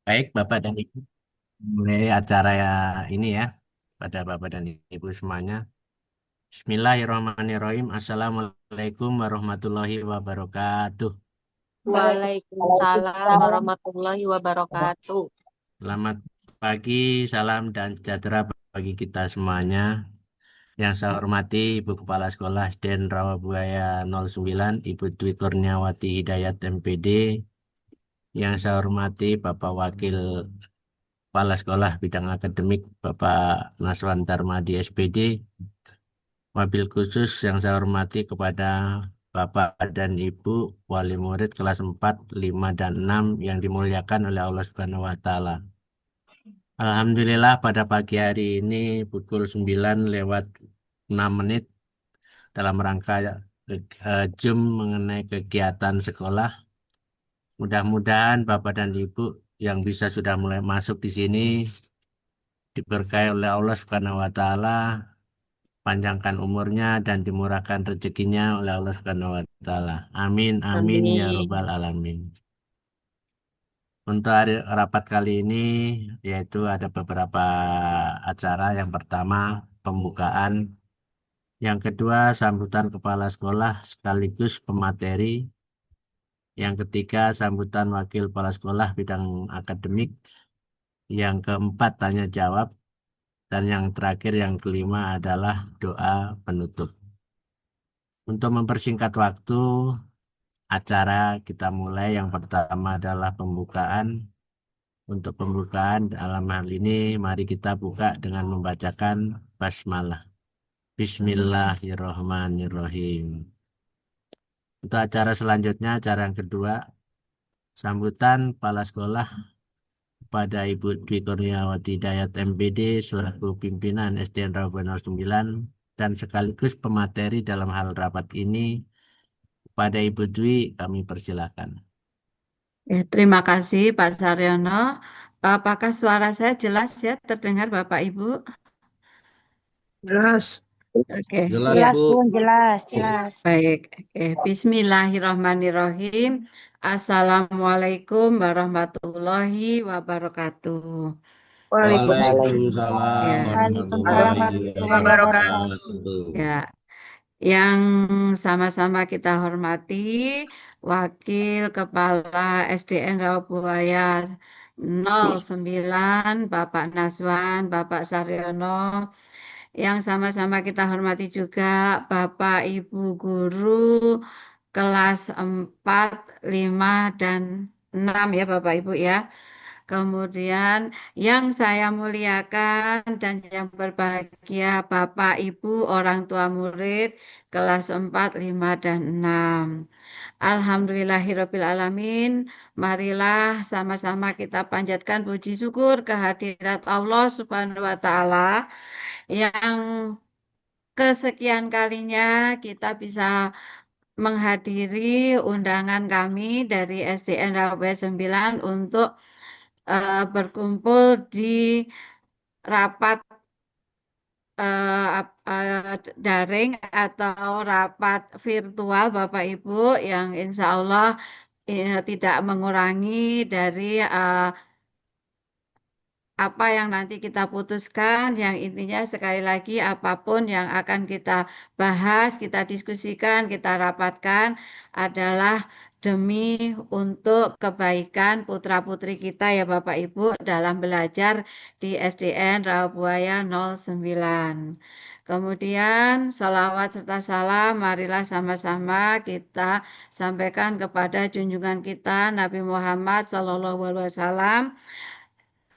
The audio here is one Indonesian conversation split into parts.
Baik, Bapak dan Ibu, mulai acara ya ini ya, pada Bapak dan Ibu semuanya. Bismillahirrahmanirrahim. Assalamualaikum warahmatullahi wabarakatuh. Waalaikumsalam Waalaikumsalam. warahmatullahi wabarakatuh. Selamat pagi, salam dan sejahtera bagi kita semuanya. Yang saya hormati Ibu Kepala Sekolah SDN Rawabuaya 09, Ibu Dwi Kurniawati Hidayat MPD. Yang saya hormati Bapak Wakil Kepala Sekolah Bidang Akademik Bapak Naswan Darmadi SPD. Wabil khusus yang saya hormati kepada Bapak dan Ibu wali murid kelas 4, 5, dan 6 yang dimuliakan oleh Allah Subhanahu wa taala. Alhamdulillah pada pagi hari ini pukul 9 lewat 6 menit dalam rangka Zoom mengenai kegiatan sekolah. Mudah-mudahan Bapak dan Ibu yang bisa sudah mulai masuk di sini diberkahi oleh Allah Subhanahu wa taala, panjangkan umurnya dan dimurahkan rezekinya oleh Allah Subhanahu wa taala. Amin amin ya Amin. robbal alamin. Untuk hari rapat kali ini yaitu ada beberapa acara. Yang pertama pembukaan, yang kedua sambutan kepala sekolah sekaligus pemateri, yang ketiga sambutan wakil kepala sekolah bidang akademik, yang keempat tanya jawab, dan yang terakhir yang kelima adalah doa penutup. Untuk mempersingkat waktu, acara kita mulai. Yang pertama adalah pembukaan. Untuk pembukaan dalam hal ini, mari kita buka dengan membacakan basmalah. Bismillahirrahmanirrahim. Untuk acara selanjutnya, acara yang kedua, sambutan kepala sekolah pada Ibu Dwi Kurniawati Hidayat MPD selaku pimpinan SDN Rawabuaya 09 dan sekaligus pemateri dalam hal rapat ini. Pada Ibu Dwi, kami persilakan. Terima kasih Pak Saryono. Apakah suara saya jelas ya terdengar Bapak Ibu? Jelas. Oke, Jelas, ya. Bu. Jelas, Bun, jelas, jelas. Baik. Oke. Bismillahirrahmanirrahim. Assalamualaikum warahmatullahi wabarakatuh. Waalaikumsalam. Waalaikumsalam Ya, Waalaikumsalam warahmatullahi warahmatullahi wabarakatuh. wabarakatuh. ya. Yang sama-sama kita hormati Wakil Kepala SDN Rawabuaya 09, Bapak Naswan, Bapak Saryono. Yang sama-sama kita hormati juga Bapak Ibu Guru kelas 4, 5, dan 6 ya Bapak Ibu ya. Kemudian yang saya muliakan dan yang berbahagia Bapak Ibu orang tua murid kelas 4, 5, dan 6. Alhamdulillahirabbil alamin. Marilah sama-sama kita panjatkan puji syukur kehadirat Allah Subhanahu wa taala yang kesekian kalinya kita bisa menghadiri undangan kami dari SDN Rawabuaya 9 untuk berkumpul di rapat daring atau rapat virtual Bapak Ibu yang insya Allah tidak mengurangi dari apa yang nanti kita putuskan, yang intinya sekali lagi apapun yang akan kita bahas, kita diskusikan, kita rapatkan adalah demi untuk kebaikan putra-putri kita ya Bapak Ibu dalam belajar di SDN Rawabuaya 09. Kemudian salawat serta salam marilah sama-sama kita sampaikan kepada junjungan kita Nabi Muhammad SAW,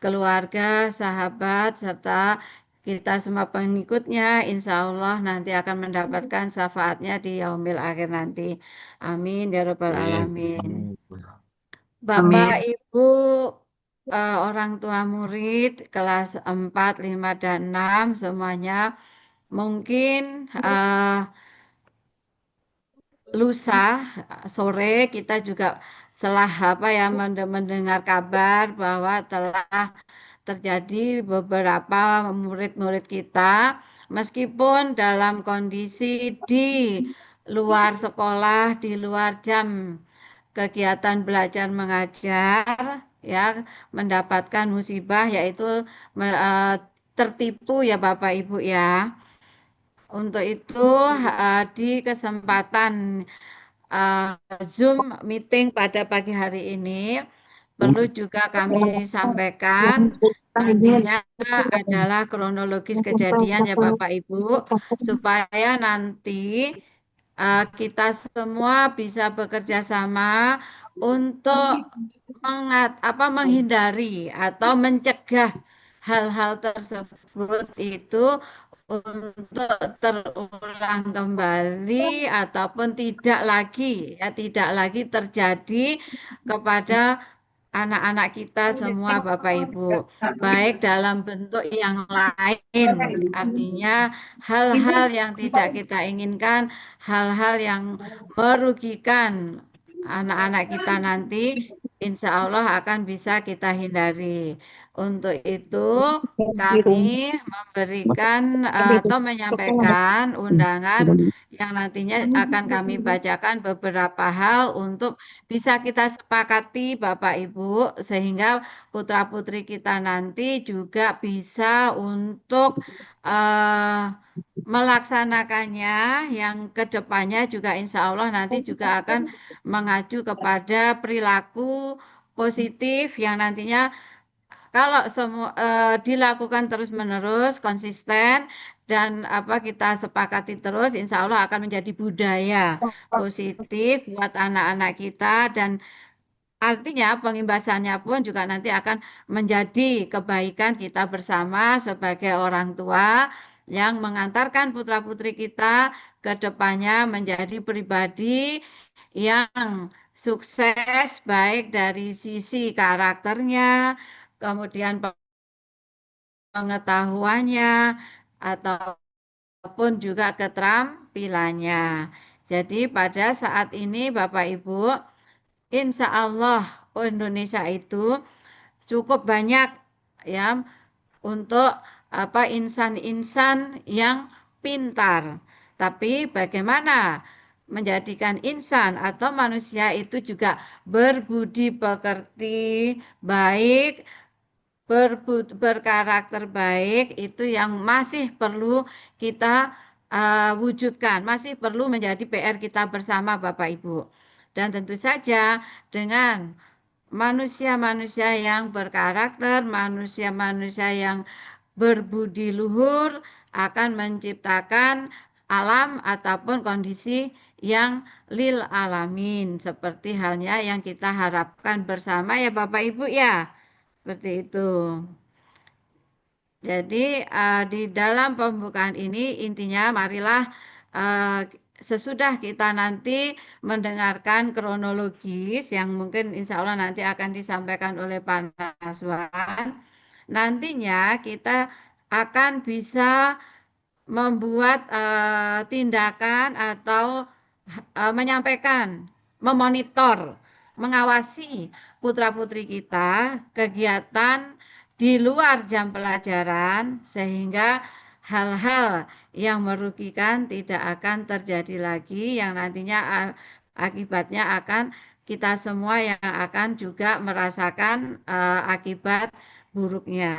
keluarga, sahabat, serta kita semua pengikutnya, insya Allah nanti akan mendapatkan syafaatnya di yaumil akhir nanti. Amin, ya Rabbal Alamin. Amin. Bapak, Amin. Ibu, orang tua murid, kelas 4, 5, dan 6, semuanya mungkin lusa sore kita juga setelah apa ya mendengar kabar bahwa telah terjadi beberapa murid-murid kita meskipun dalam kondisi di luar sekolah, di luar jam kegiatan belajar mengajar, ya mendapatkan musibah yaitu tertipu ya Bapak Ibu ya. Untuk itu di kesempatan eh, Zoom meeting pada pagi hari ini perlu juga kami sampaikan nantinya adalah kronologis kejadian ya Bapak Ibu supaya nanti kita semua bisa bekerja sama untuk menghindari atau mencegah hal-hal tersebut itu untuk terulang kembali ataupun tidak lagi terjadi kepada anak-anak kita semua Bapak Ibu, baik dalam bentuk yang lain, artinya hal-hal yang tidak kita inginkan, hal-hal yang merugikan anak-anak kita nanti, insya Allah akan bisa kita hindari. Untuk itu, kami memberikan atau menyampaikan undangan yang nantinya akan kami bacakan beberapa hal untuk bisa kita sepakati Bapak Ibu sehingga putra-putri kita nanti juga bisa untuk eh, melaksanakannya yang kedepannya juga insya Allah nanti juga akan mengacu kepada perilaku positif yang nantinya kalau semua dilakukan terus-menerus konsisten dan apa kita sepakati terus insya Allah akan menjadi budaya positif buat anak-anak kita dan artinya pengimbasannya pun juga nanti akan menjadi kebaikan kita bersama sebagai orang tua yang mengantarkan putra-putri kita ke depannya menjadi pribadi yang sukses baik dari sisi karakternya, kemudian pengetahuannya, ataupun juga keterampilannya. Jadi pada saat ini Bapak Ibu, insya Allah Indonesia itu cukup banyak ya untuk apa insan-insan yang pintar. Tapi bagaimana menjadikan insan atau manusia itu juga berbudi pekerti, baik, berkarakter baik itu yang masih perlu kita wujudkan, masih perlu menjadi PR kita bersama Bapak Ibu. Dan tentu saja dengan manusia-manusia yang berkarakter, manusia-manusia yang berbudi luhur akan menciptakan alam ataupun kondisi yang lil alamin seperti halnya yang kita harapkan bersama ya Bapak Ibu ya. Seperti itu. Jadi di dalam pembukaan ini intinya marilah eh, sesudah kita nanti mendengarkan kronologis yang mungkin insya Allah nanti akan disampaikan oleh Pak Naswan. Nantinya kita akan bisa membuat tindakan atau menyampaikan, memonitor, mengawasi putra-putri kita kegiatan di luar jam pelajaran sehingga hal-hal yang merugikan tidak akan terjadi lagi yang nantinya akibatnya akan kita semua yang akan juga merasakan akibat buruknya.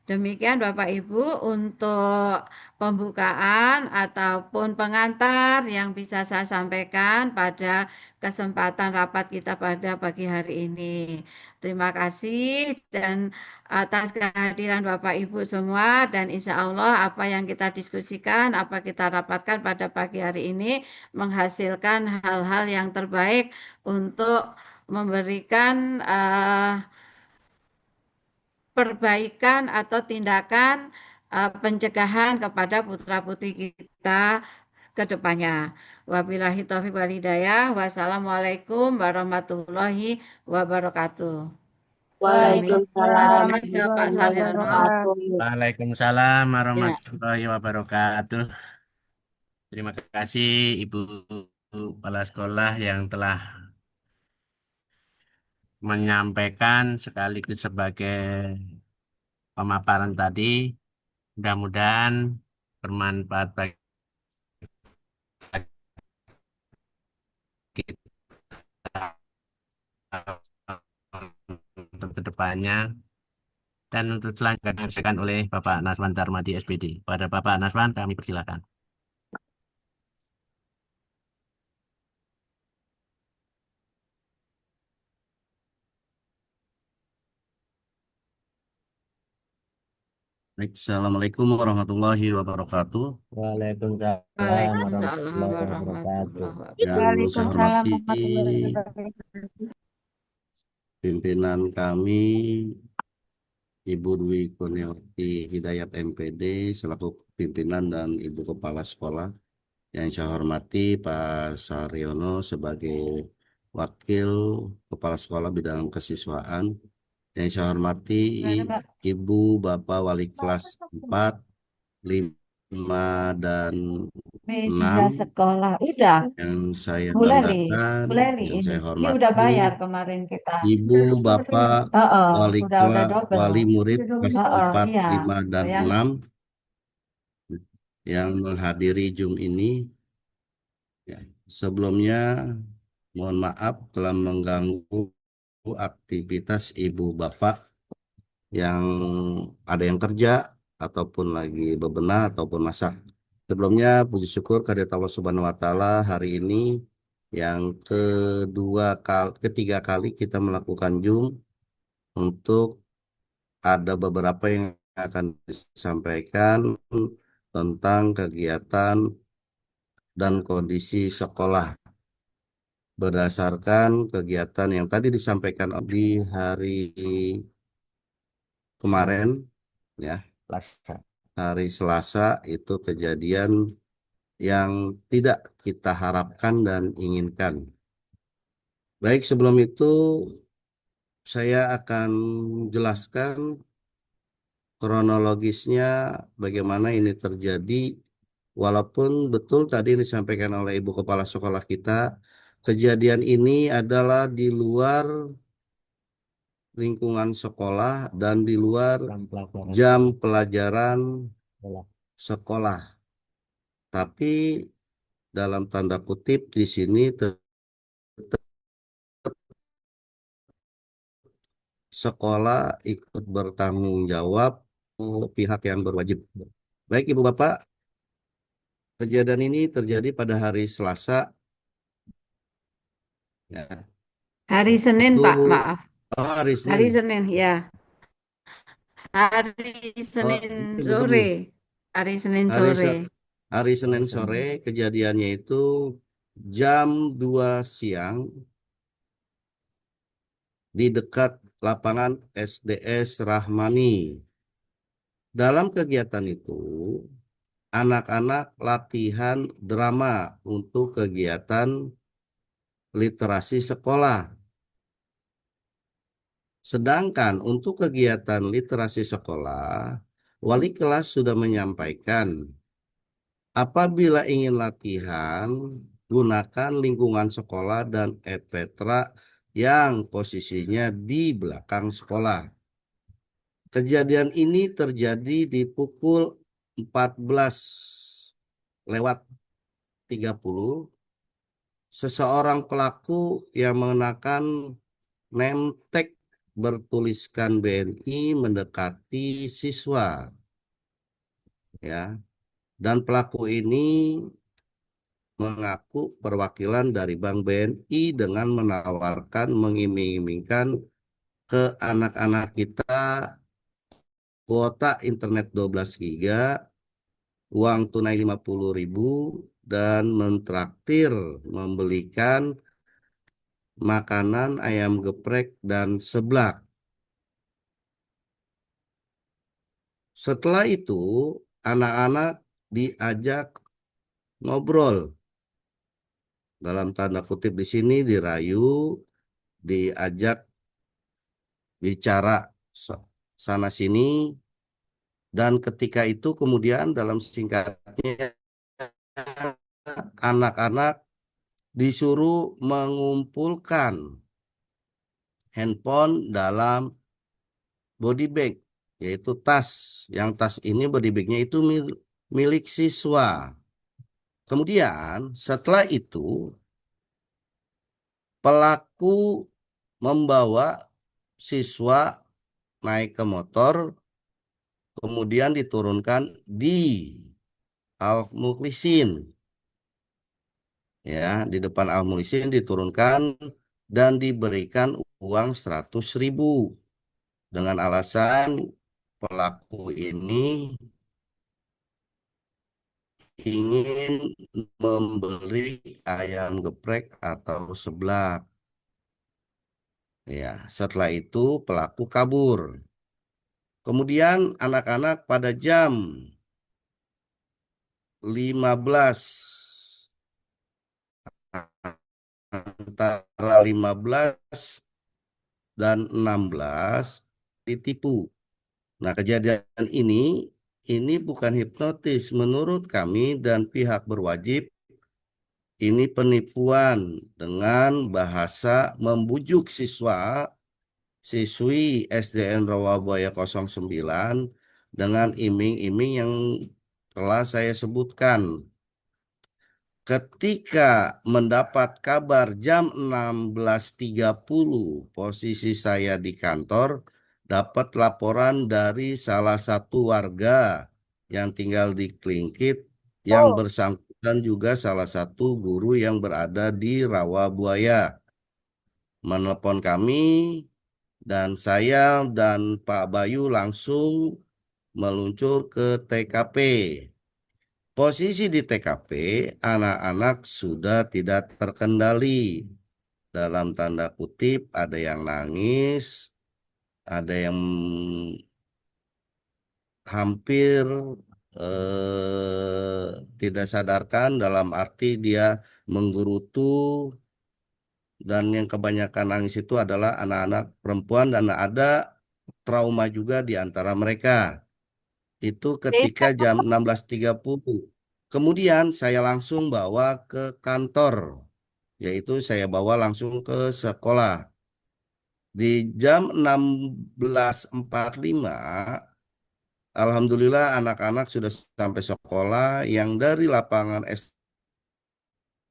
Demikian Bapak Ibu untuk pembukaan ataupun pengantar yang bisa saya sampaikan pada kesempatan rapat kita pada pagi hari ini. Terima kasih dan atas kehadiran Bapak Ibu semua dan insya Allah apa yang kita diskusikan, apa kita rapatkan pada pagi hari ini menghasilkan hal-hal yang terbaik untuk memberikan perbaikan atau tindakan pencegahan kepada putra-putri kita ke depannya. Wabillahi taufiq wal hidayah. Wassalamualaikum warahmatullahi wabarakatuh. Waalaikumsalam Demikian ke Pak Warahmatullahi Saliono. wabarakatuh. Waalaikumsalam Ya. warahmatullahi wabarakatuh. Terima kasih Ibu Kepala Sekolah yang telah menyampaikan sekaligus sebagai pemaparan tadi. Mudah-mudahan bermanfaat bagi kita untuk kedepannya. Dan untuk selanjutnya disampaikan oleh Bapak Naswan Darmadi SPD. Pada Bapak Naswan kami persilakan. Baik, Assalamualaikum warahmatullahi wabarakatuh. Waalaikumsalam Waalaikumsalam warahmatullahi wabarakatuh. warahmatullahi wabarakatuh. Yang saya Waalaikumsalam hormati warahmatullahi wabarakatuh. pimpinan kami, Ibu Dwi Kurniawati Hidayat MPD selaku pimpinan dan Ibu Kepala Sekolah. Yang saya hormati Pak Saryono sebagai Wakil Kepala Sekolah Bidang Kesiswaan. Yang saya hormati Ibu Bapak Wali Kelas 4, 5, dan Media 6. sekolah udah Yang saya Bu Leli, banggakan, Bu Leli yang saya ini udah hormati, bayar kemarin kita. Ibu, Bapak, Udah double. Wali Murid kelas 4, Iya, 5, dan bayar. 6 yang menghadiri Zoom ini. Ya, sebelumnya, mohon maaf telah mengganggu aktivitas Ibu Bapak yang ada yang kerja, ataupun lagi bebenah, ataupun masak. Sebelumnya, puji syukur kehadirat Allah Subhanahu wa Ta'ala, hari ini yang ketiga kali kita melakukan Zoom untuk ada beberapa yang akan disampaikan tentang kegiatan dan kondisi sekolah berdasarkan kegiatan yang tadi disampaikan di hari kemarin, ya, hari Selasa itu kejadian yang tidak kita harapkan dan inginkan. Baik, sebelum itu saya akan jelaskan kronologisnya bagaimana ini terjadi. Walaupun betul tadi disampaikan oleh Ibu Kepala Sekolah kita, kejadian ini adalah di luar lingkungan sekolah dan di luar jam pelajaran sekolah. Tapi dalam tanda kutip di sini sekolah ikut bertanggung jawab pihak yang berwajib. Baik Ibu Bapak, kejadian ini terjadi pada hari Selasa. Ya. Hari Senin, Itu Pak, maaf. hari Senin. Hari Senin, ya. Hari Senin Begini. sore. Hari Senin Hari, sore. hari Senin sore kejadiannya itu jam 2 siang di dekat lapangan SDS Rahmani. Dalam kegiatan itu, anak-anak latihan drama untuk kegiatan literasi sekolah. Sedangkan untuk kegiatan literasi sekolah, wali kelas sudah menyampaikan apabila ingin latihan, gunakan lingkungan sekolah dan epetra yang posisinya di belakang sekolah. Kejadian ini terjadi di pukul 14:30. Seseorang pelaku yang mengenakan name tag bertuliskan BNI mendekati siswa. Ya. Dan pelaku ini mengaku perwakilan dari Bank BNI dengan menawarkan mengiming-imingkan ke anak-anak kita kuota internet 12 giga, uang tunai 50.000, dan mentraktir membelikan makanan ayam geprek dan seblak. Setelah itu, anak-anak diajak ngobrol. Dalam tanda kutip di sini dirayu, diajak bicara sana sini, dan ketika itu kemudian dalam singkatnya anak-anak disuruh mengumpulkan handphone dalam body bag, yaitu tas. Yang tas ini body bagnya itu milik siswa. Kemudian setelah itu pelaku membawa siswa naik ke motor, kemudian diturunkan di Al-Mukhlisin. Ya, di depan Al-Mukhlisin diturunkan dan diberikan uang 100.000 dengan alasan pelaku ini ingin membeli ayam geprek atau seblak. Ya, setelah itu pelaku kabur. Kemudian anak-anak pada jam 15, antara 15 dan 16 ditipu. Nah, kejadian ini bukan hipnotis. Menurut kami dan pihak berwajib, ini penipuan dengan bahasa membujuk siswi SDN Rawabuaya 09 dengan iming-iming yang telah saya sebutkan. Ketika mendapat kabar jam 16.30, posisi saya di kantor, dapat laporan dari salah satu warga yang tinggal di Klingkit yang bersangkutan juga salah satu guru yang berada di Rawabuaya. Menelepon kami dan saya dan Pak Bayu langsung meluncur ke TKP. Posisi di TKP, anak-anak sudah tidak terkendali. Dalam tanda kutip, ada yang nangis, ada yang hampir tidak sadarkan dalam arti dia menggerutu, dan yang kebanyakan nangis itu adalah anak-anak perempuan dan ada trauma juga di antara mereka. Itu ketika jam 16.30. Kemudian saya langsung bawa ke kantor, yaitu saya bawa langsung ke sekolah. Di jam 16.45, alhamdulillah anak-anak sudah sampai sekolah yang dari lapangan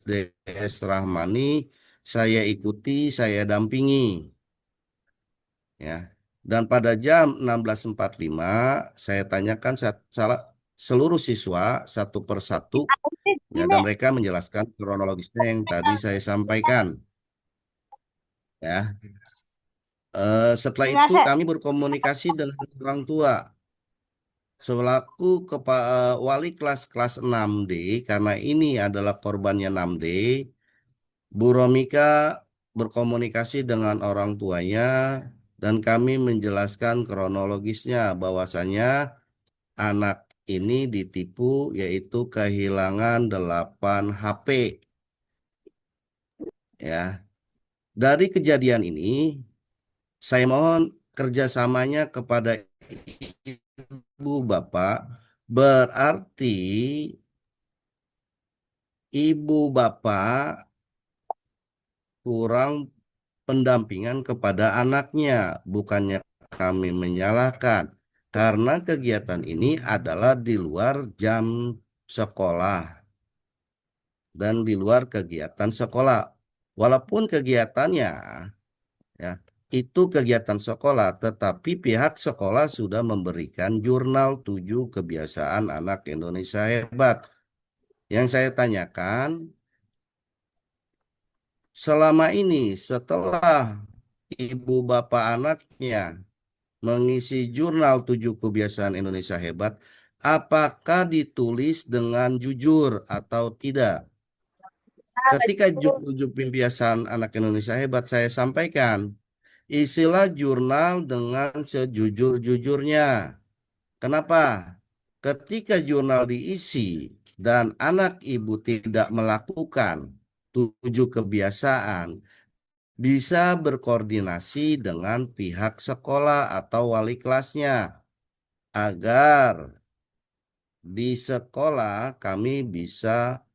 SDS Rahmani saya ikuti, saya dampingi. Ya. Dan pada jam 16.45 saya tanyakan seluruh siswa satu persatu, ya, dan mereka menjelaskan kronologisnya yang tadi saya sampaikan. Ya. Setelah itu kami berkomunikasi dengan orang tua. Selaku wali kelas 6D, karena ini adalah korbannya 6D, Bu Romika berkomunikasi dengan orang tuanya dan kami menjelaskan kronologisnya bahwasanya anak ini ditipu, yaitu kehilangan 8 HP. Ya. Dari kejadian ini, saya mohon kerjasamanya kepada ibu bapak, berarti ibu bapak kurang pendampingan kepada anaknya. Bukannya kami menyalahkan, karena kegiatan ini adalah di luar jam sekolah dan di luar kegiatan sekolah. Walaupun kegiatannya, ya, itu kegiatan sekolah, tetapi pihak sekolah sudah memberikan jurnal 7 kebiasaan anak Indonesia hebat. Yang saya tanyakan, selama ini setelah ibu bapak anaknya mengisi jurnal 7 kebiasaan Indonesia hebat, apakah ditulis dengan jujur atau tidak? Ketika 7 kebiasaan anak Indonesia hebat saya sampaikan, isilah jurnal dengan sejujur-jujurnya. Kenapa? Ketika jurnal diisi dan anak ibu tidak melakukan 7 kebiasaan, bisa berkoordinasi dengan pihak sekolah atau wali kelasnya agar di sekolah kami bisa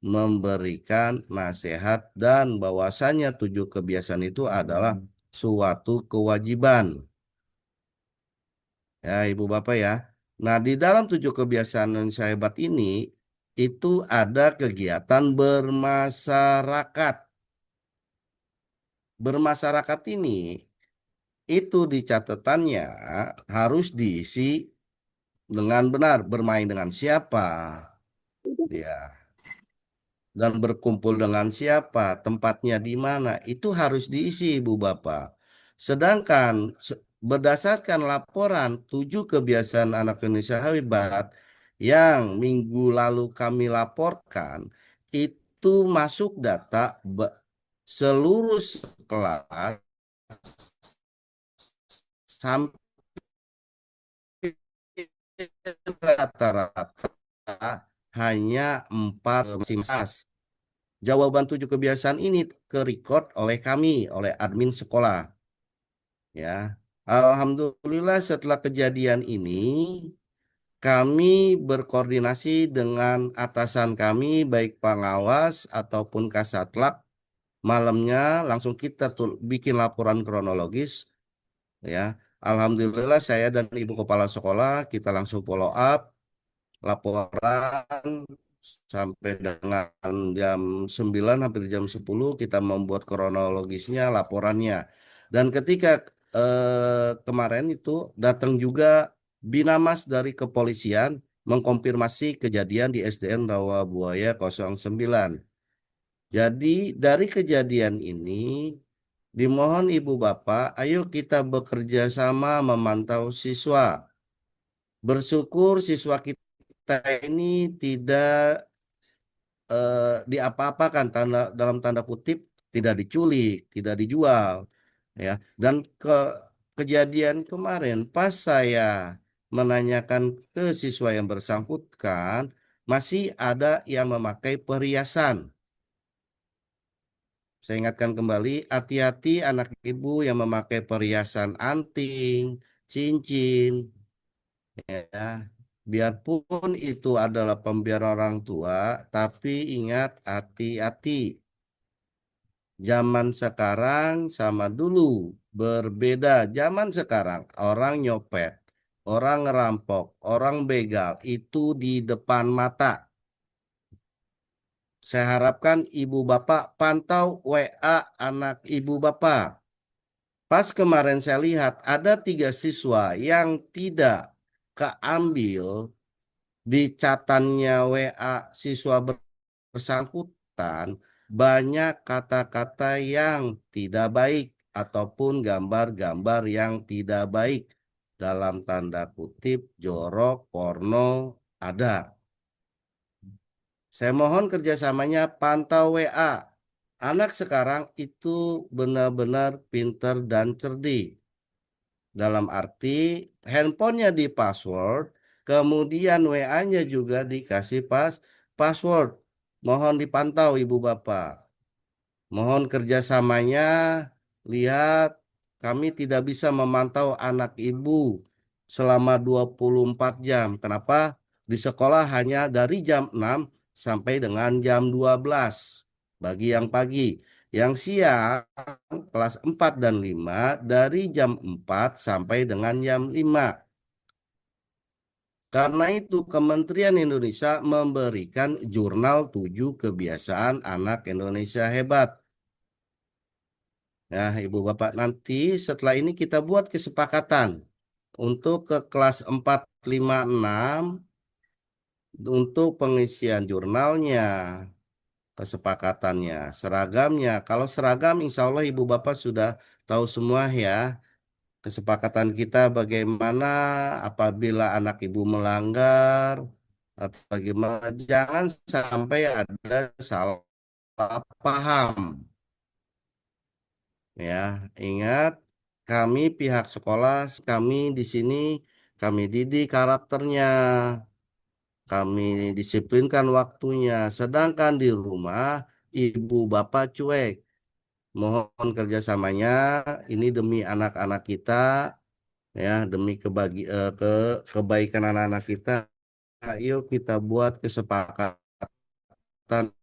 memberikan nasihat dan bahwasannya 7 kebiasaan itu adalah suatu kewajiban. Ya, Ibu Bapak ya. Nah, di dalam 7 kebiasaan yang saya hebat ini, itu ada kegiatan bermasyarakat. Bermasyarakat ini itu di catatannya harus diisi dengan benar, bermain dengan siapa, ya, dan berkumpul dengan siapa, tempatnya di mana, itu harus diisi, Ibu Bapak. Sedangkan berdasarkan laporan 7 kebiasaan anak Indonesia hebat yang minggu lalu kami laporkan, itu masuk data seluruh kelas sampai rata-rata hanya 4 masing-masing. Jawaban 7 kebiasaan ini ke record oleh kami, oleh admin sekolah. Ya, Alhamdulillah setelah kejadian ini kami berkoordinasi dengan atasan kami baik pengawas ataupun Kasatlantas. Malamnya langsung kita bikin laporan kronologis. Ya, Alhamdulillah saya dan Ibu Kepala Sekolah kita langsung follow up laporan sampai dengan jam 9 hampir jam 10 kita membuat kronologisnya laporannya. Dan ketika kemarin itu datang juga Binamas dari kepolisian mengkonfirmasi kejadian di SDN Rawabuaya 09. Jadi dari kejadian ini dimohon Ibu Bapak, ayo kita bekerja sama memantau siswa. Bersyukur siswa kita ini tidak diapa-apakan dalam tanda kutip, tidak diculik, tidak dijual, ya. Dan kejadian kemarin pas saya menanyakan ke siswa yang bersangkutan, masih ada yang memakai perhiasan. Saya ingatkan kembali, hati-hati anak ibu yang memakai perhiasan anting, cincin, ya. Biarpun itu adalah pembiayaan orang tua, tapi ingat hati-hati. Zaman sekarang sama dulu berbeda. Zaman sekarang orang nyopet, orang ngerampok, orang begal itu di depan mata. Saya harapkan ibu bapak pantau WA anak ibu bapak. Pas kemarin saya lihat ada 3 siswa yang tidak keambil di catannya WA siswa bersangkutan banyak kata-kata yang tidak baik ataupun gambar-gambar yang tidak baik dalam tanda kutip jorok, porno ada. Saya mohon kerjasamanya pantau WA. Anak sekarang itu benar-benar pinter dan cerdik. Dalam arti handphonenya di password, kemudian WA-nya juga dikasih password. Mohon dipantau Ibu Bapak. Mohon kerjasamanya, lihat kami tidak bisa memantau anak ibu selama 24 jam. Kenapa? Di sekolah hanya dari jam 6 sampai dengan jam 12 bagi yang pagi. Yang siang kelas 4 dan 5 dari jam 4 sampai dengan jam 5. Karena itu Kementerian Indonesia memberikan jurnal 7 kebiasaan anak Indonesia hebat. Nah, Ibu Bapak, nanti setelah ini kita buat kesepakatan untuk ke kelas 4, 5, 6 untuk pengisian jurnalnya, kesepakatannya, seragamnya. Kalau seragam, insya Allah Ibu Bapak sudah tahu semua ya. Kesepakatan kita bagaimana apabila anak Ibu melanggar atau bagaimana. Jangan sampai ada salah paham. Ya, ingat kami pihak sekolah, kami di sini kami didik karakternya, kami disiplinkan waktunya. Sedangkan di rumah ibu bapak cuek. Mohon kerjasamanya, ini demi anak-anak kita, ya, demi kebaikan anak-anak kita. Ayo kita buat kesepakatan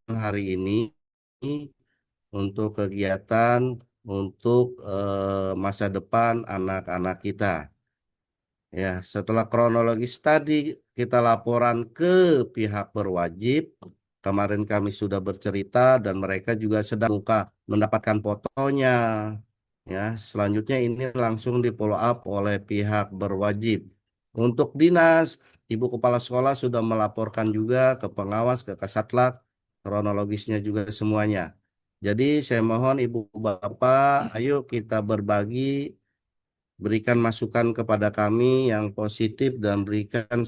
hari ini untuk kegiatan untuk masa depan anak-anak kita. Ya, setelah kronologis tadi kita laporan ke pihak berwajib. Kemarin kami sudah bercerita dan mereka juga sedang mendapatkan fotonya. Ya, selanjutnya ini langsung di follow up oleh pihak berwajib. Untuk dinas, Ibu Kepala Sekolah sudah melaporkan juga ke pengawas, ke Kasatlak, kronologisnya juga semuanya. Jadi saya mohon Ibu Bapak, ayo kita berbagi, berikan masukan kepada kami yang positif dan berikan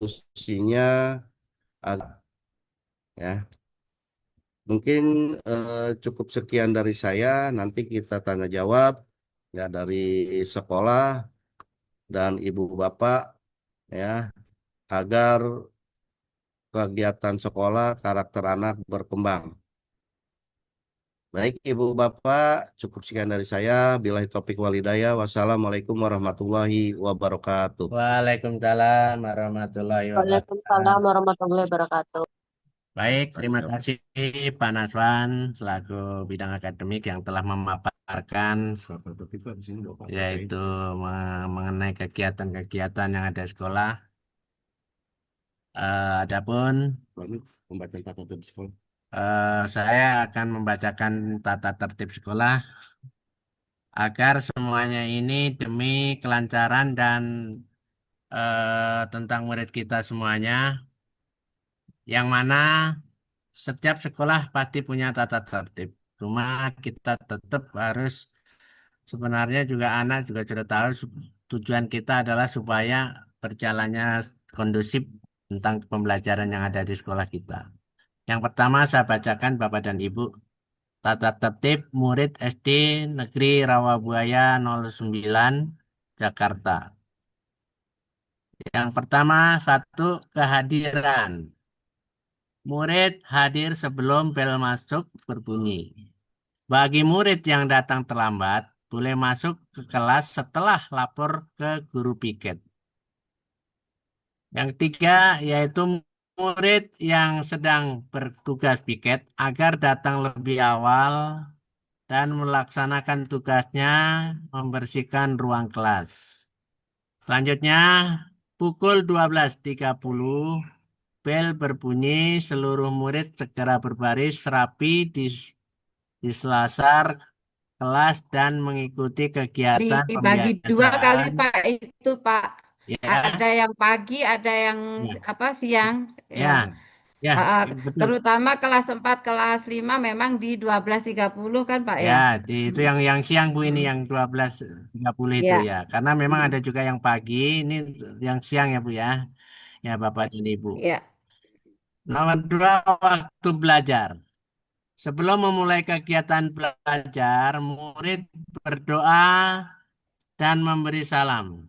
solusinya agar ya. Mungkin cukup sekian dari saya. Nanti kita tanya jawab ya dari sekolah dan ibu bapak ya agar kegiatan sekolah karakter anak berkembang. Baik ibu bapak, cukup sekian dari saya. Billahi taufiq walhidayah. Wassalamualaikum warahmatullahi wabarakatuh. Waalaikumsalam warahmatullahi Waalaikumsalam wabarakatuh. warahmatullahi wabarakatuh. Baik, terima kasih Pak Naswan selaku bidang akademik yang telah memaparkan yaitu mengenai kegiatan-kegiatan yang ada di sekolah. Adapun saya akan membacakan tata tertib sekolah agar semuanya ini demi kelancaran dan tentang murid kita semuanya, yang mana setiap sekolah pasti punya tata tertib. Cuma kita tetap harus sebenarnya juga anak juga sudah tahu tujuan kita adalah supaya berjalannya kondusif tentang pembelajaran yang ada di sekolah kita. Yang pertama saya bacakan Bapak dan Ibu. Tata tertib murid SD Negeri Rawabuaya 09 Jakarta. Yang pertama, satu, kehadiran. Murid hadir sebelum bel masuk berbunyi. Bagi murid yang datang terlambat, boleh masuk ke kelas setelah lapor ke guru piket. Yang ketiga, yaitu murid yang sedang bertugas piket agar datang lebih awal dan melaksanakan tugasnya membersihkan ruang kelas. Selanjutnya, pukul 12.30 bel berbunyi, seluruh murid segera berbaris rapi di selasar kelas dan mengikuti kegiatan Dibagi dua kali pembiasaan. Pak itu Pak. Ada Ya, yang pagi, ada yang ya, apa siang ya, ya. ya, Uh, betul. Terutama kelas 4, kelas 5 memang di 12.30 kan Pak Ya, ya. itu Hmm. yang siang Bu ini Hmm. yang 12.30 itu Ya. ya. Karena memang Hmm. ada juga yang pagi, ini yang siang ya Bu ya. Ya Bapak dan Ibu. Ya. Nomor dua, waktu belajar. Sebelum memulai kegiatan belajar, murid berdoa dan memberi salam.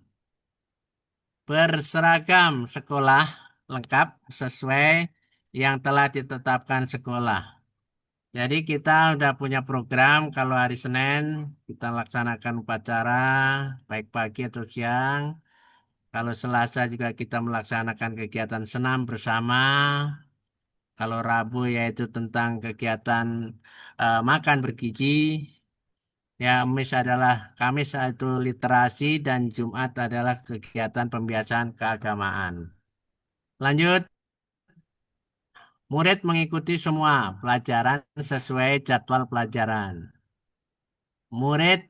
Berseragam sekolah lengkap sesuai yang telah ditetapkan sekolah. Jadi kita udah punya program kalau hari Senin kita laksanakan upacara baik pagi atau siang. Kalau Selasa juga kita melaksanakan kegiatan senam bersama. Kalau Rabu yaitu tentang kegiatan makan bergizi. Ya, Kamis itu literasi dan Jumat adalah kegiatan pembiasaan keagamaan. Lanjut, murid mengikuti semua pelajaran sesuai jadwal pelajaran. Murid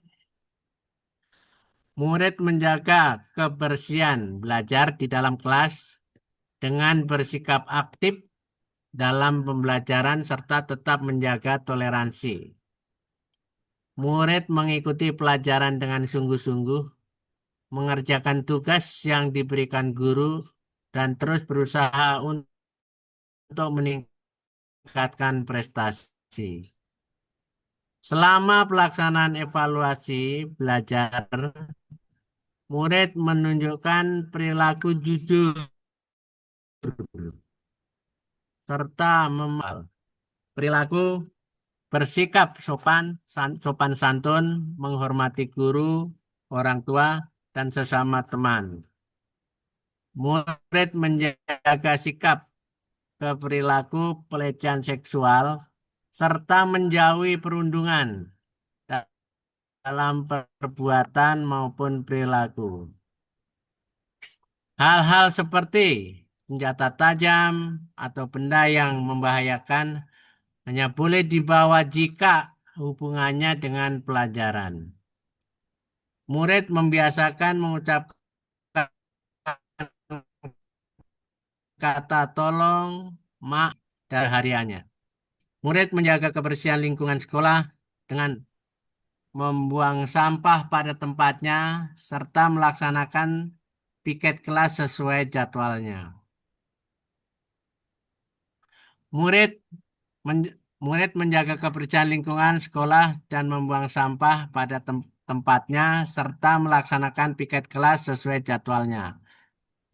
murid menjaga kebersihan belajar di dalam kelas dengan bersikap aktif dalam pembelajaran serta tetap menjaga toleransi. Murid mengikuti pelajaran dengan sungguh-sungguh, mengerjakan tugas yang diberikan guru, dan terus berusaha untuk meningkatkan prestasi. Selama pelaksanaan evaluasi belajar, murid menunjukkan perilaku jujur serta perilaku bersikap sopan santun, menghormati guru, orang tua, dan sesama teman. Murid menjaga sikap perilaku pelecehan seksual serta menjauhi perundungan dalam perbuatan maupun perilaku. Hal-hal seperti senjata tajam atau benda yang membahayakan hanya boleh dibawa jika hubungannya dengan pelajaran. Murid membiasakan mengucapkan kata tolong, mak, dan hariannya. Murid menjaga kebersihan lingkungan sekolah dengan membuang sampah pada tempatnya serta melaksanakan piket kelas sesuai jadwalnya. Murid men- Murid menjaga kebersihan lingkungan sekolah dan membuang sampah pada tempatnya serta melaksanakan piket kelas sesuai jadwalnya.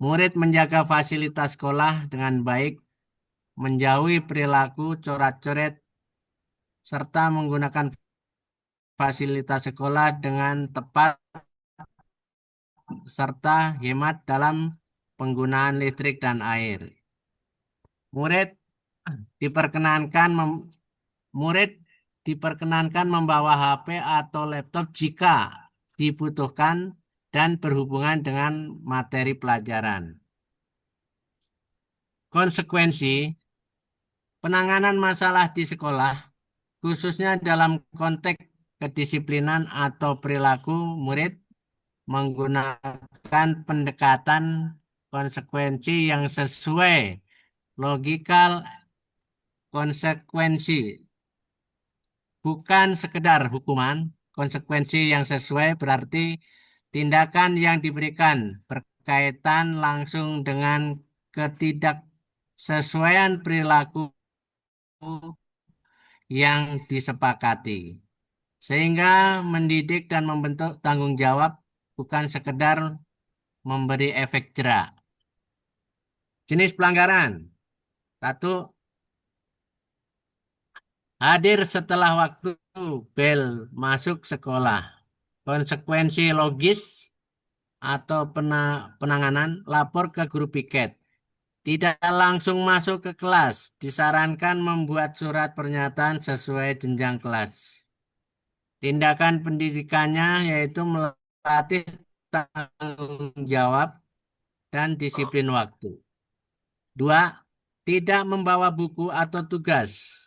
Murid menjaga fasilitas sekolah dengan baik, menjauhi perilaku coret-coret serta menggunakan fasilitas sekolah dengan tepat serta hemat dalam penggunaan listrik dan air. Murid diperkenankan mem- Murid diperkenankan membawa HP atau laptop jika dibutuhkan dan berhubungan dengan materi pelajaran. Konsekuensi penanganan masalah di sekolah, khususnya dalam konteks kedisiplinan atau perilaku murid, menggunakan pendekatan konsekuensi yang sesuai logikal konsekuensi, bukan sekedar hukuman. Konsekuensi yang sesuai berarti tindakan yang diberikan berkaitan langsung dengan ketidaksesuaian perilaku yang disepakati. Sehingga mendidik dan membentuk tanggung jawab bukan sekedar memberi efek jera. Jenis pelanggaran. Satu, hadir setelah waktu bel masuk sekolah. Konsekuensi logis atau penanganan, lapor ke guru piket. Tidak langsung masuk ke kelas, disarankan membuat surat pernyataan sesuai jenjang kelas. Tindakan pendidikannya yaitu melatih tanggung jawab dan disiplin waktu. Dua, tidak membawa buku atau tugas.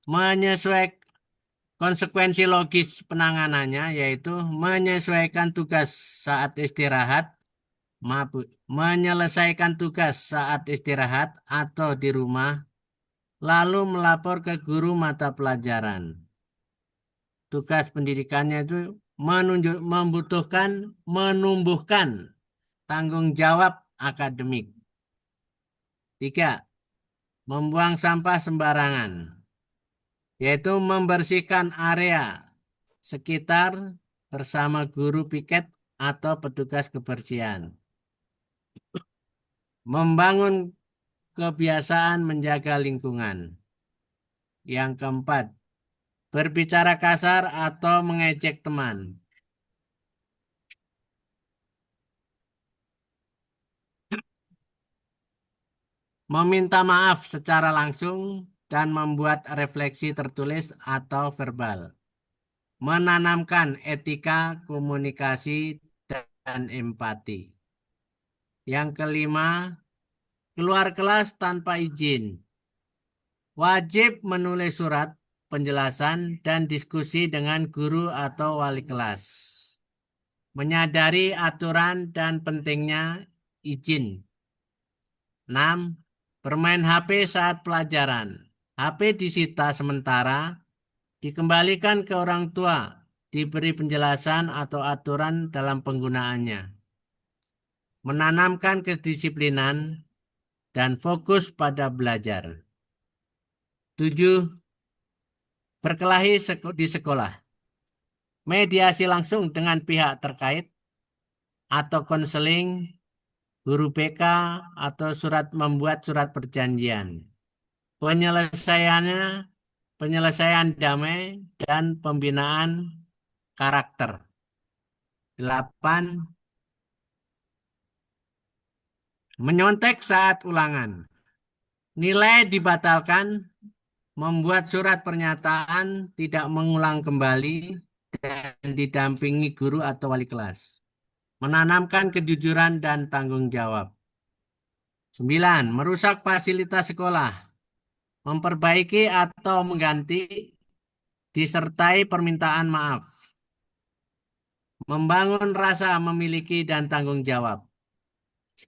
Menyesuaikan konsekuensi logis penanganannya yaitu menyesuaikan tugas saat istirahat, menyelesaikan tugas saat istirahat atau di rumah, lalu melapor ke guru mata pelajaran. Tugas pendidikannya itu menumbuhkan tanggung jawab akademik. Tiga, membuang sampah sembarangan, yaitu membersihkan area sekitar bersama guru piket atau petugas kebersihan. Membangun kebiasaan menjaga lingkungan. Yang keempat, berbicara kasar atau mengejek teman. Meminta maaf secara langsung dan membuat refleksi tertulis atau verbal. Menanamkan etika komunikasi dan empati. Yang kelima, keluar kelas tanpa izin. Wajib menulis surat penjelasan dan diskusi dengan guru atau wali kelas. Menyadari aturan dan pentingnya izin. 6. Bermain HP saat pelajaran. HP disita sementara, dikembalikan ke orang tua, diberi penjelasan atau aturan dalam penggunaannya. Menanamkan kedisiplinan dan fokus pada belajar. 7. Berkelahi di sekolah. Mediasi langsung dengan pihak terkait atau konseling, guru BK atau membuat surat perjanjian. Penyelesaian damai dan pembinaan karakter. 8. Menyontek saat ulangan. Nilai dibatalkan, membuat surat pernyataan tidak mengulang kembali dan didampingi guru atau wali kelas. Menanamkan kejujuran dan tanggung jawab. 9. Merusak fasilitas sekolah. Memperbaiki atau mengganti disertai permintaan maaf, membangun rasa memiliki dan tanggung jawab.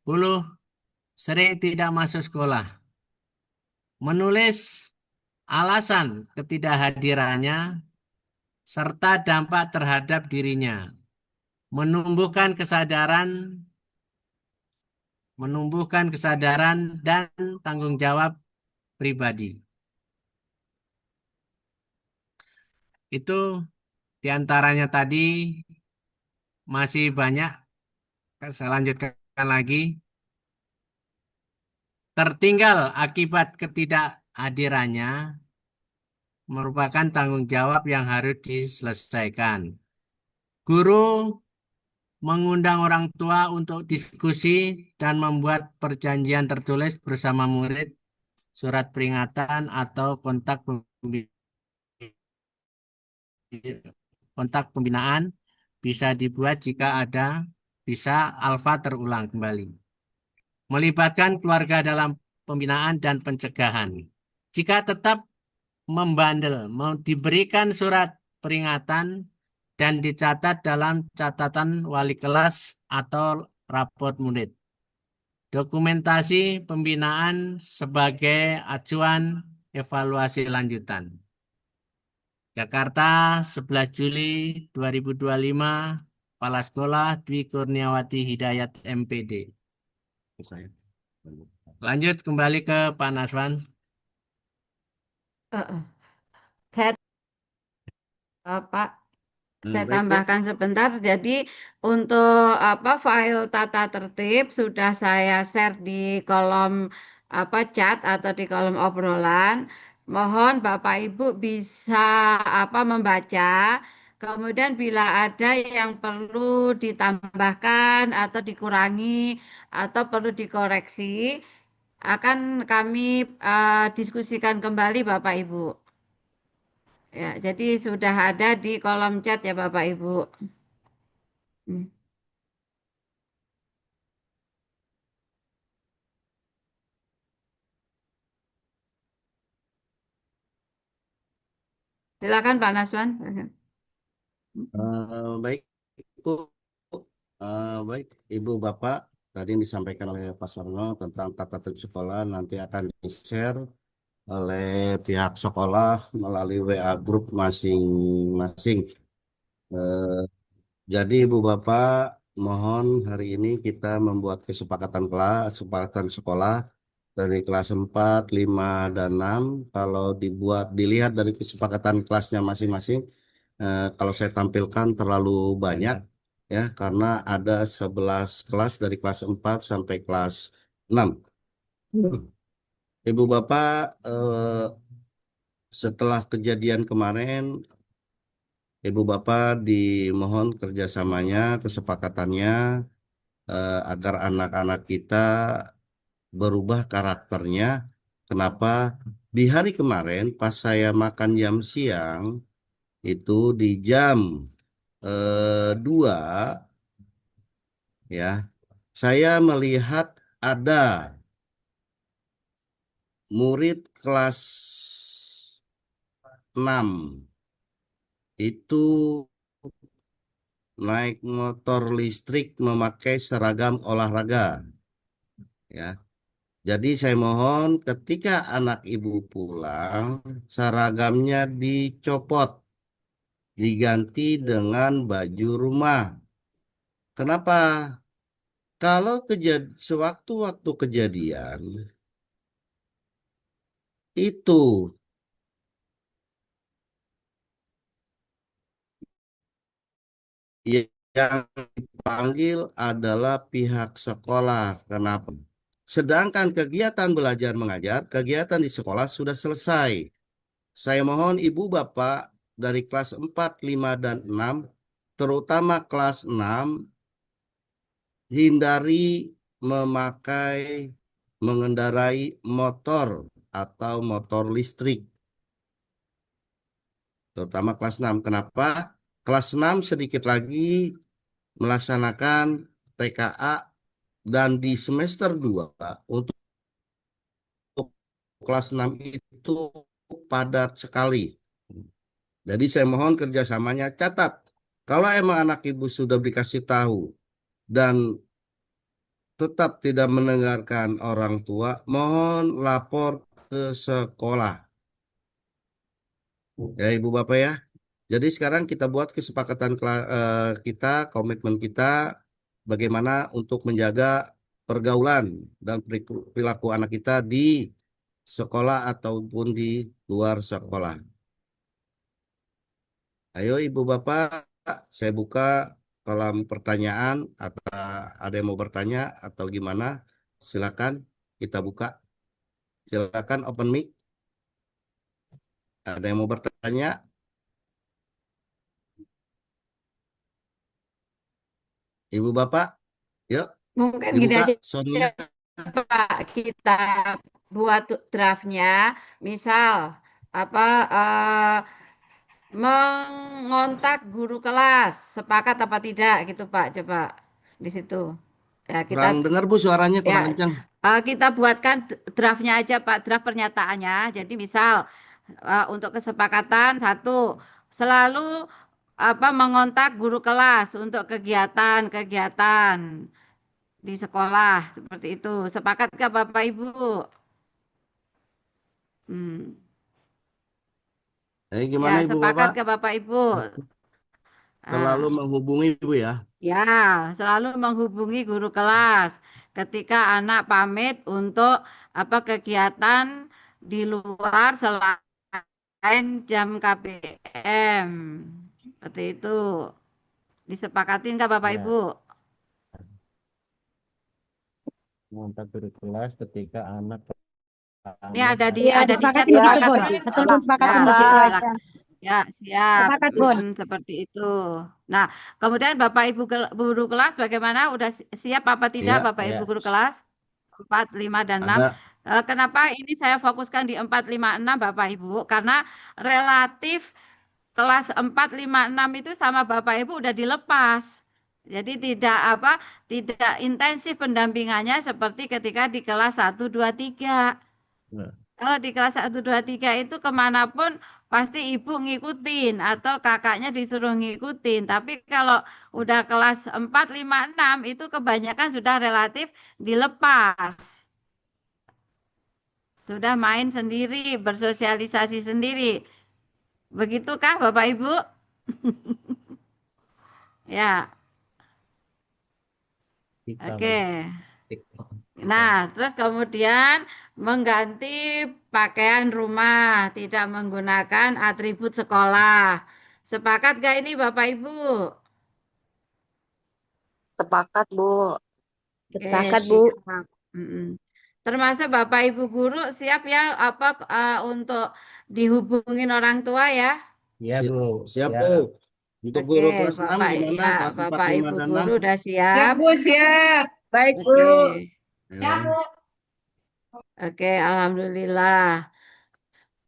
10. Sering tidak masuk sekolah, menulis alasan ketidakhadirannya serta dampak terhadap dirinya, menumbuhkan kesadaran dan tanggung jawab pribadi. Itu diantaranya tadi, masih banyak. Saya lanjutkan lagi. Tertinggal akibat ketidakhadirannya merupakan tanggung jawab yang harus diselesaikan. Guru mengundang orang tua untuk diskusi dan membuat perjanjian tertulis bersama murid, surat peringatan atau kontak pembinaan bisa dibuat jika bisa alfa terulang kembali. Melibatkan keluarga dalam pembinaan dan pencegahan. Jika tetap membandel, diberikan surat peringatan dan dicatat dalam catatan wali kelas atau raport murid. Dokumentasi pembinaan sebagai acuan evaluasi lanjutan. Jakarta, 11 Juli 2025, Kepala Sekolah Dwi Kurniawati Hidayat MPD. Lanjut kembali ke Pak Naswan. Saya Pak, saya Baik, Bu. tambahkan sebentar. Jadi untuk file tata tertib sudah saya share di kolom chat atau di kolom obrolan. Mohon Bapak Ibu bisa membaca. Kemudian bila ada yang perlu ditambahkan atau dikurangi atau perlu dikoreksi, akan kami diskusikan kembali Bapak Ibu. Ya, jadi sudah ada di kolom chat ya Bapak Ibu. Hmm. Silakan Pak Naswan. Baik, Bu. Baik, Ibu Bapak, tadi yang disampaikan oleh Pak Sarno tentang tata tertib sekolah nanti akan di-share oleh pihak sekolah melalui WA grup masing-masing. Eh, jadi Ibu Bapak, mohon hari ini kita membuat kesepakatan sekolah dari kelas 4, 5, dan 6. Kalau dilihat dari kesepakatan kelasnya masing-masing, kalau saya tampilkan terlalu banyak ya karena ada 11 kelas dari kelas 4 sampai kelas 6. Ibu Bapak, setelah kejadian kemarin, Ibu Bapak dimohon kerjasamanya, kesepakatannya agar anak-anak kita berubah karakternya. Kenapa? Di hari kemarin pas saya makan jam siang, itu di jam 2 ya, saya melihat ada murid kelas 6 itu naik motor listrik memakai seragam olahraga ya. Jadi saya mohon ketika anak ibu pulang, seragamnya dicopot, diganti dengan baju rumah. Kenapa? Kalau sewaktu-waktu kejadian itu yang dipanggil adalah pihak sekolah. Kenapa? Sedangkan kegiatan belajar mengajar, kegiatan di sekolah sudah selesai. Saya mohon ibu bapak dari kelas 4, 5, dan 6, terutama kelas 6, hindari mengendarai motor atau motor listrik. Terutama kelas 6. Kenapa? Kelas 6 sedikit lagi melaksanakan TKA dan di semester 2 untuk kelas 6 itu padat sekali. Jadi saya mohon kerjasamanya. Catat, kalau emang anak ibu sudah dikasih tahu dan tetap tidak mendengarkan orang tua, mohon lapor ke sekolah. Ya ibu bapak ya. Jadi sekarang kita buat kesepakatan kita, komitmen kita, bagaimana untuk menjaga pergaulan dan perilaku anak kita di sekolah ataupun di luar sekolah. Ayo Ibu Bapak, saya buka kolam pertanyaan atau ada yang mau bertanya atau gimana? Silakan kita buka. Silakan open mic. Ada yang mau bertanya? Ibu Bapak, yuk Mungkin gini dibuka aja soundnya. Pak, kita buat draftnya, misal apa mengontak guru kelas, sepakat apa tidak gitu Pak, coba di situ. Ya kita Kurang dengar Bu suaranya ya kurang kencang. kita buatkan draftnya aja Pak, draft pernyataannya. Jadi misal untuk kesepakatan satu selalu mengontak guru kelas untuk kegiatan-kegiatan di sekolah seperti itu. Sepakatkah Bapak Ibu? Hmm. Ya, Gimana Ibu sepakat Bapak? ke Bapak Ibu? Selalu Ah, menghubungi Ibu ya. ya, selalu menghubungi guru kelas ketika anak pamit untuk kegiatan di luar selain jam KBM. Seperti itu. Disepakatin nggak Bapak Ibu? Ya, kontak guru kelas ketika anak Ini pamit Iya, ada di chat disepakatin Ya, begitu, sepakat Bun. Pak? Betul, sepakat. Bun, Ya, sepakatin begitu Sepakat. aja. ya, siap. Sepakat, Bun. Seperti itu. Nah, kemudian Bapak Ibu guru kelas bagaimana? Udah siap apa tidak Iya, Bapak Ibu ya, guru kelas? 4, 5, dan 6. ada. Kenapa ini saya fokuskan di 4, 5, 6 Bapak Ibu? Karena relatif kelas 4, 5, 6 itu sama Bapak Ibu udah dilepas. Jadi tidak intensif pendampingannya seperti ketika di kelas 1, 2, 3. nah, Kalau di kelas 1, 2, 3 itu kemanapun pasti ibu ngikutin atau kakaknya disuruh ngikutin. Tapi kalau udah kelas 4, 5, 6 itu kebanyakan sudah relatif dilepas. Sudah main sendiri, bersosialisasi sendiri. Begitukah Bapak Ibu? Ya, kita oke. mengetik. Nah, terus kemudian mengganti pakaian rumah, tidak menggunakan atribut sekolah. Sepakat gak ini Bapak Ibu? Sepakat, Bu. Oke, Sepakat, Bu. siap. Mm-mm. Termasuk Bapak Ibu guru siap ya untuk dihubungin orang tua ya? Ya, Si- Bu. Siap Bu. Siap. Untuk Oke, guru kelas 6 Bapak gimana? ya, Kelas 4, Bapak 5, Ibu dan guru 6. udah Siap, siap? Bu, siap. Baik, Bu. Oke, Ya. oke, alhamdulillah.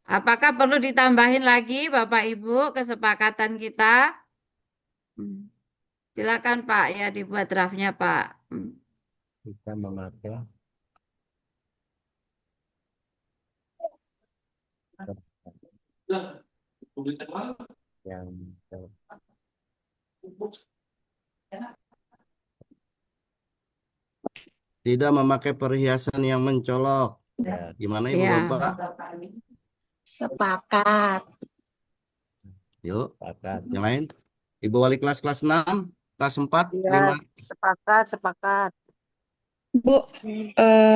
Apakah perlu ditambahin lagi Bapak Ibu kesepakatan kita? Hmm. Silakan Pak ya dibuat draftnya Pak. Kita memakai yang Tidak memakai perhiasan yang mencolok. ya, Gimana Ibu Iya. Bapak? Sepakat. Yuk, sepakat. yang lain. Ibu wali kelas 6, kelas 4, Iya, 5. sepakat, sepakat. Bu,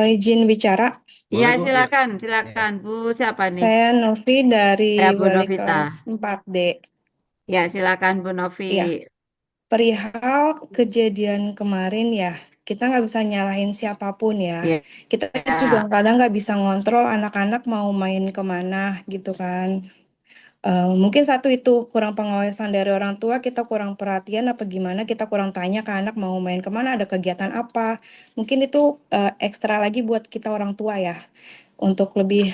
izin bicara. Iya, Boleh Bu? Ya. silakan Bu. Siapa nih? Saya Novi dari Ya, Bu wali Novita. kelas 4D. Ya, silakan Bu Novi. Iya. Perihal kejadian kemarin ya, kita nggak bisa nyalahin siapapun ya. Iya. Kita juga kadang nggak bisa ngontrol anak-anak mau main kemana gitu kan. Mungkin satu itu kurang pengawasan dari orang tua, kita kurang perhatian apa gimana, kita kurang tanya ke anak mau main kemana, ada kegiatan apa. Mungkin itu ekstra lagi buat kita orang tua ya, untuk lebih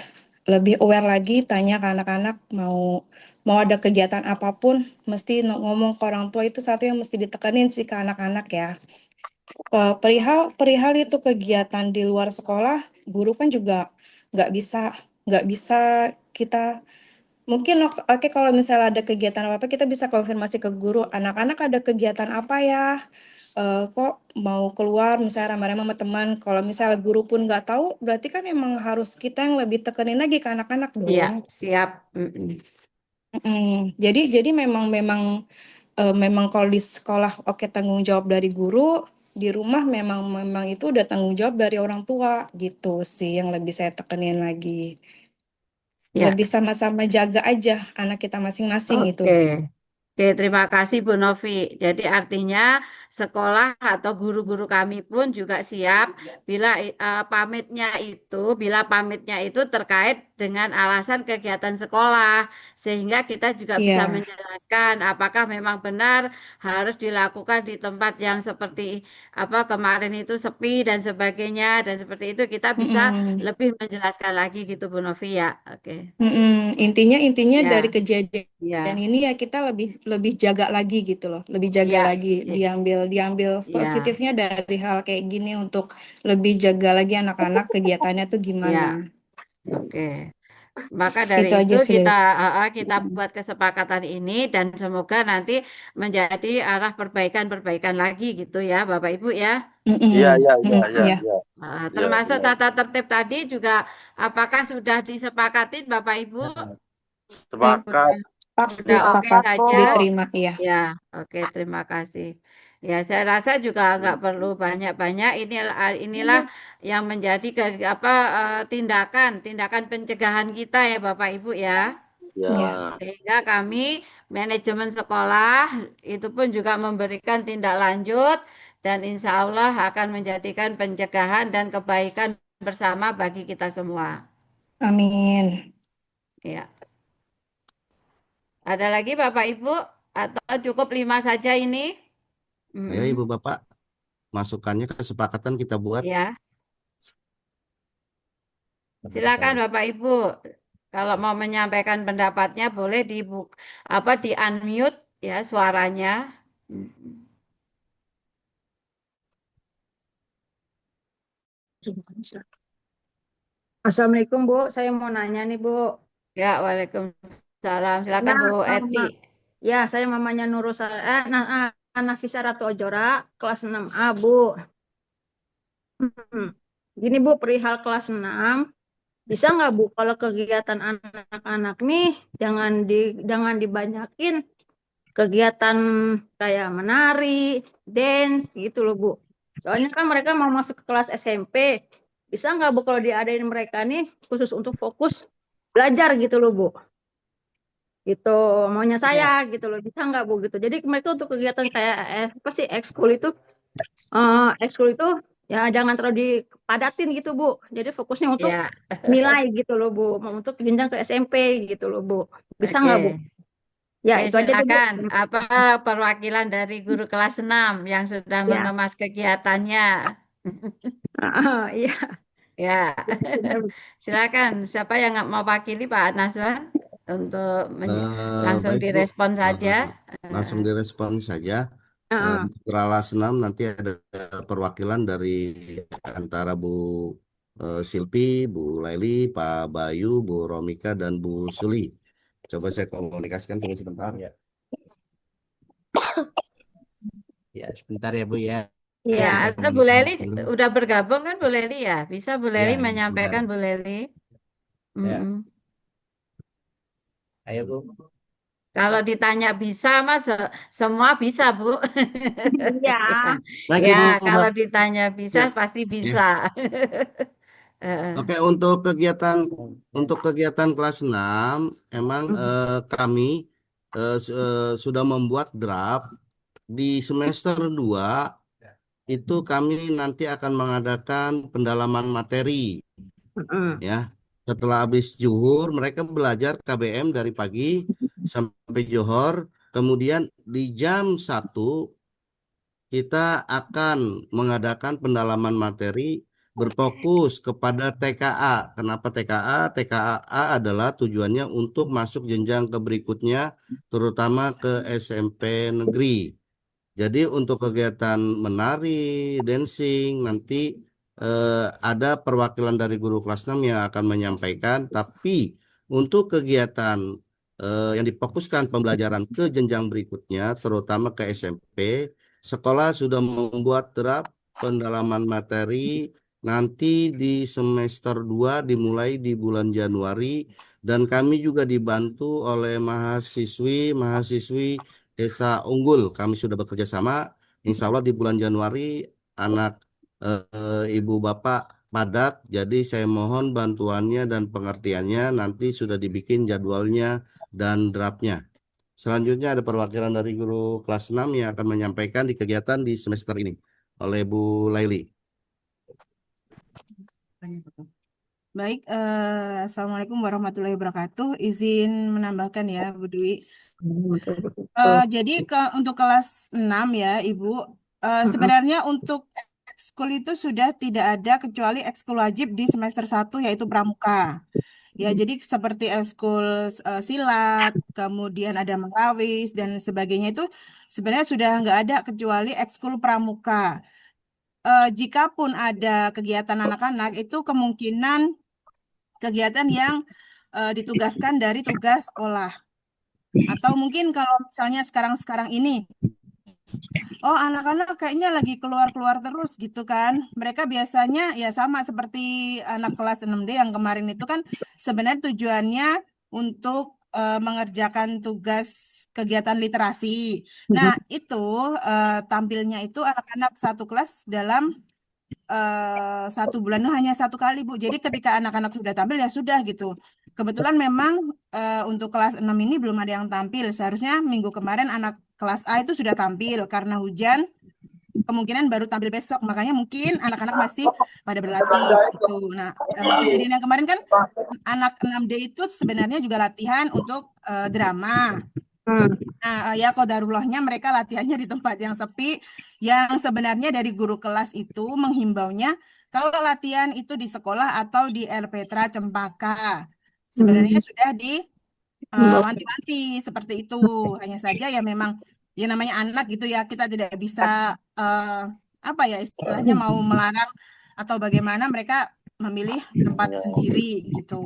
aware lagi, tanya ke anak-anak mau ada kegiatan apapun, mesti ngomong ke orang tua, itu satu yang mesti ditekanin sih ke anak-anak ya. Perihal itu kegiatan di luar sekolah, guru kan juga nggak bisa kita Mungkin oke kalau misalnya ada kegiatan apa-apa kita bisa konfirmasi ke guru, anak-anak ada kegiatan apa ya? Kok mau keluar misalnya rame-rame sama teman. Kalau misalnya guru pun nggak tahu, berarti kan emang harus kita yang lebih tekenin lagi ke anak-anak Iya, dong. siap. Mm-mm. Jadi memang memang memang kalau di sekolah oke tanggung jawab dari guru, di rumah memang memang itu udah tanggung jawab dari orang tua gitu sih yang lebih saya tekenin lagi. Ya, Lebih sama-sama jaga aja anak kita masing-masing itu. oke. Oke, terima kasih Bu Novi. Jadi artinya sekolah atau guru-guru kami pun juga siap bila pamitnya itu terkait dengan alasan kegiatan sekolah, sehingga kita juga bisa Iya. menjelaskan apakah memang benar harus dilakukan di tempat yang seperti apa kemarin itu sepi dan sebagainya dan seperti itu kita bisa Mm-mm. lebih menjelaskan lagi gitu Bu Novi ya. Oke, Intinya dari ya, kejadian ya, ini ya kita lebih lebih jaga lagi gitu loh, lebih jaga ya. lagi, diambil Ya, positifnya dari hal kayak gini untuk lebih jaga lagi anak-anak kegiatannya tuh gimana. ya, oke. Maka dari Itu itu aja sih kita dari. kita buat kesepakatan ini dan semoga nanti menjadi arah perbaikan-perbaikan lagi gitu ya, Bapak Ibu ya. Iya, Mm-mm. iya, iya, Mm-mm. iya, Ya, iya, iya, Termasuk benar. tata tertib tadi juga apakah sudah disepakatin Bapak Ibu? eh, Sepakat. Sudah oke Sepakat, sepakat saja? Bu. diterima ya. Ya, oke, terima kasih. Ya, saya rasa juga nggak perlu banyak-banyak. Inilah yang menjadi tindakan pencegahan kita ya, Bapak Ibu ya. Ya, Ya, Sehingga kami manajemen sekolah itu pun juga memberikan tindak lanjut dan insya Allah akan menjadikan pencegahan dan kebaikan bersama bagi kita semua. amin. Ya, ada lagi Bapak Ibu atau cukup 5 saja ini? ayo Mm-mm. Ibu Bapak, masukannya kesepakatan kita buat. Ya. Silakan Bapak Ibu. Kalau mau menyampaikan pendapatnya boleh di unmute ya suaranya. Assalamualaikum Bu, saya mau nanya nih Bu. Ya, Waalaikumsalam. Silakan Nah, Bu Eti. ya saya mamanya Nafisa Ratu Ojora, kelas 6A Bu. Hmm. Gini Bu, perihal kelas 6, bisa nggak Bu kalau kegiatan anak-anak nih jangan dibanyakin kegiatan kayak menari, dance gitu loh Bu. Soalnya kan mereka mau masuk ke kelas SMP. Bisa nggak Bu kalau diadain mereka nih khusus untuk fokus belajar gitu loh Bu. Gitu maunya saya Ya, gitu loh. Bisa nggak Bu gitu. Jadi mereka untuk kegiatan kayak apa sih ekskul itu ya jangan terlalu dipadatin gitu Bu. Jadi fokusnya untuk ya. nilai gitu loh Bu. Mau untuk jenjang ke SMP gitu loh Bu. Bisa nggak Bu? Oke. Ya Oke, itu aja deh Bu. silakan. Apa perwakilan dari guru kelas 6 yang sudah Ya. mengemas kegiatannya? Iya. Ya. Silakan. Siapa yang nggak mau wakili Pak Naswan untuk langsung Baik Bu, direspon saja. Eh, langsung Eh, direspon saja. Heeh. Untuk Ralas 6 nanti ada perwakilan dari antara Bu Silpi, Bu Laili, Pak Bayu, Bu Romika, dan Bu Suli. Coba saya komunikasikan tunggu sebentar. Ya. Ya, sebentar ya Bu ya. Ya, Iya. Saya atau Bu komunikasi Leli dulu. udah bergabung kan Bu Leli ya? Bisa Bu Leli Ya, menyampaikan sebentar. Bu Leli. Ya, Mm-mm. ayo Bu. Kalau ditanya bisa, Mas, semua bisa, Bu. Iya. Baik Ya, Ibu kalau Bapak. ditanya bisa, Siap. pasti bisa. Ya. Eh, Oke, untuk kegiatan kelas 6 emang kami sudah membuat draft di semester 2 itu kami nanti akan mengadakan pendalaman materi Heeh. ya. Setelah habis zuhur mereka belajar KBM dari pagi sampai johor, kemudian di jam 1 kita akan mengadakan pendalaman materi berfokus kepada TKA. Kenapa TKA? TKA adalah tujuannya untuk masuk jenjang ke berikutnya, terutama ke SMP negeri. Jadi untuk kegiatan menari, dancing, nanti ada perwakilan dari guru kelas 6 yang akan menyampaikan. Tapi untuk kegiatan yang difokuskan pembelajaran ke jenjang berikutnya, terutama ke SMP, sekolah sudah membuat draft pendalaman materi nanti di semester 2 dimulai di bulan Januari dan kami juga dibantu oleh mahasiswi Desa Unggul. Kami sudah bekerja sama. Insya Allah di bulan Januari anak ibu bapak padat. Jadi saya mohon bantuannya dan pengertiannya. Nanti sudah dibikin jadwalnya dan draftnya. Selanjutnya ada perwakilan dari guru kelas 6 yang akan menyampaikan di kegiatan di semester ini oleh Bu Laili. Baik, Assalamualaikum warahmatullahi wabarakatuh. Izin menambahkan ya, Bu Dwi. Jadi untuk kelas 6 ya, Ibu, sebenarnya untuk ekskul itu sudah tidak ada kecuali ekskul wajib di semester 1 yaitu pramuka. Ya, jadi seperti ekskul silat, kemudian ada marawis dan sebagainya itu sebenarnya sudah nggak ada kecuali ekskul pramuka. Jikapun ada kegiatan anak-anak itu kemungkinan kegiatan yang ditugaskan dari tugas sekolah. Atau mungkin kalau misalnya sekarang-sekarang ini, oh anak-anak kayaknya lagi keluar-keluar terus gitu kan. Mereka biasanya ya sama seperti anak kelas 6D yang kemarin itu kan sebenarnya tujuannya untuk mengerjakan tugas kegiatan literasi. Nah, itu tampilnya itu anak-anak satu kelas dalam 1 bulan itu hanya 1 kali, Bu. Jadi ketika anak-anak sudah tampil ya sudah gitu. Kebetulan memang untuk kelas 6 ini belum ada yang tampil. Seharusnya minggu kemarin anak kelas A itu sudah tampil karena hujan. Kemungkinan baru tampil besok. Makanya mungkin anak-anak masih pada berlatih gitu. Nah, kejadian yang kemarin kan anak 6D itu sebenarnya juga latihan untuk drama. Nah, ya kodarullahnya mereka latihannya di tempat yang sepi, yang sebenarnya dari guru kelas itu menghimbaunya kalau latihan itu di sekolah atau di R. Petra Cempaka. Sebenarnya sudah di wanti-wanti seperti itu. Hanya saja ya memang ya namanya anak gitu ya, kita tidak bisa apa ya istilahnya mau melarang atau bagaimana mereka memilih tempat sendiri gitu.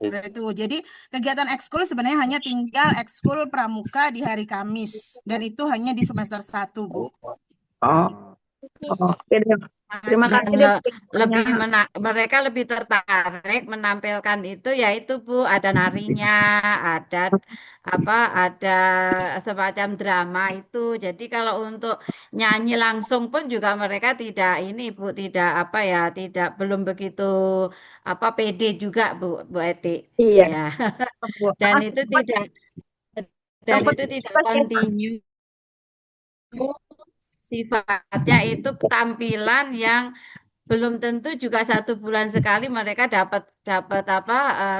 Seperti itu. Jadi kegiatan ekskul sebenarnya hanya tinggal ekskul pramuka di hari Kamis dan itu hanya di semester 1, Bu. Oke deh. Terima Masih. kasih deh. lebih mereka lebih tertarik menampilkan itu yaitu Bu ada narinya, ada ada semacam drama itu. Jadi kalau untuk nyanyi langsung pun juga mereka tidak ini Bu, tidak tidak belum begitu pede juga Bu Eti. Iya. Ya. Bu. Dan Makasih, itu Bu. tidak continue sifatnya itu tampilan yang belum tentu juga 1 bulan sekali mereka dapat dapat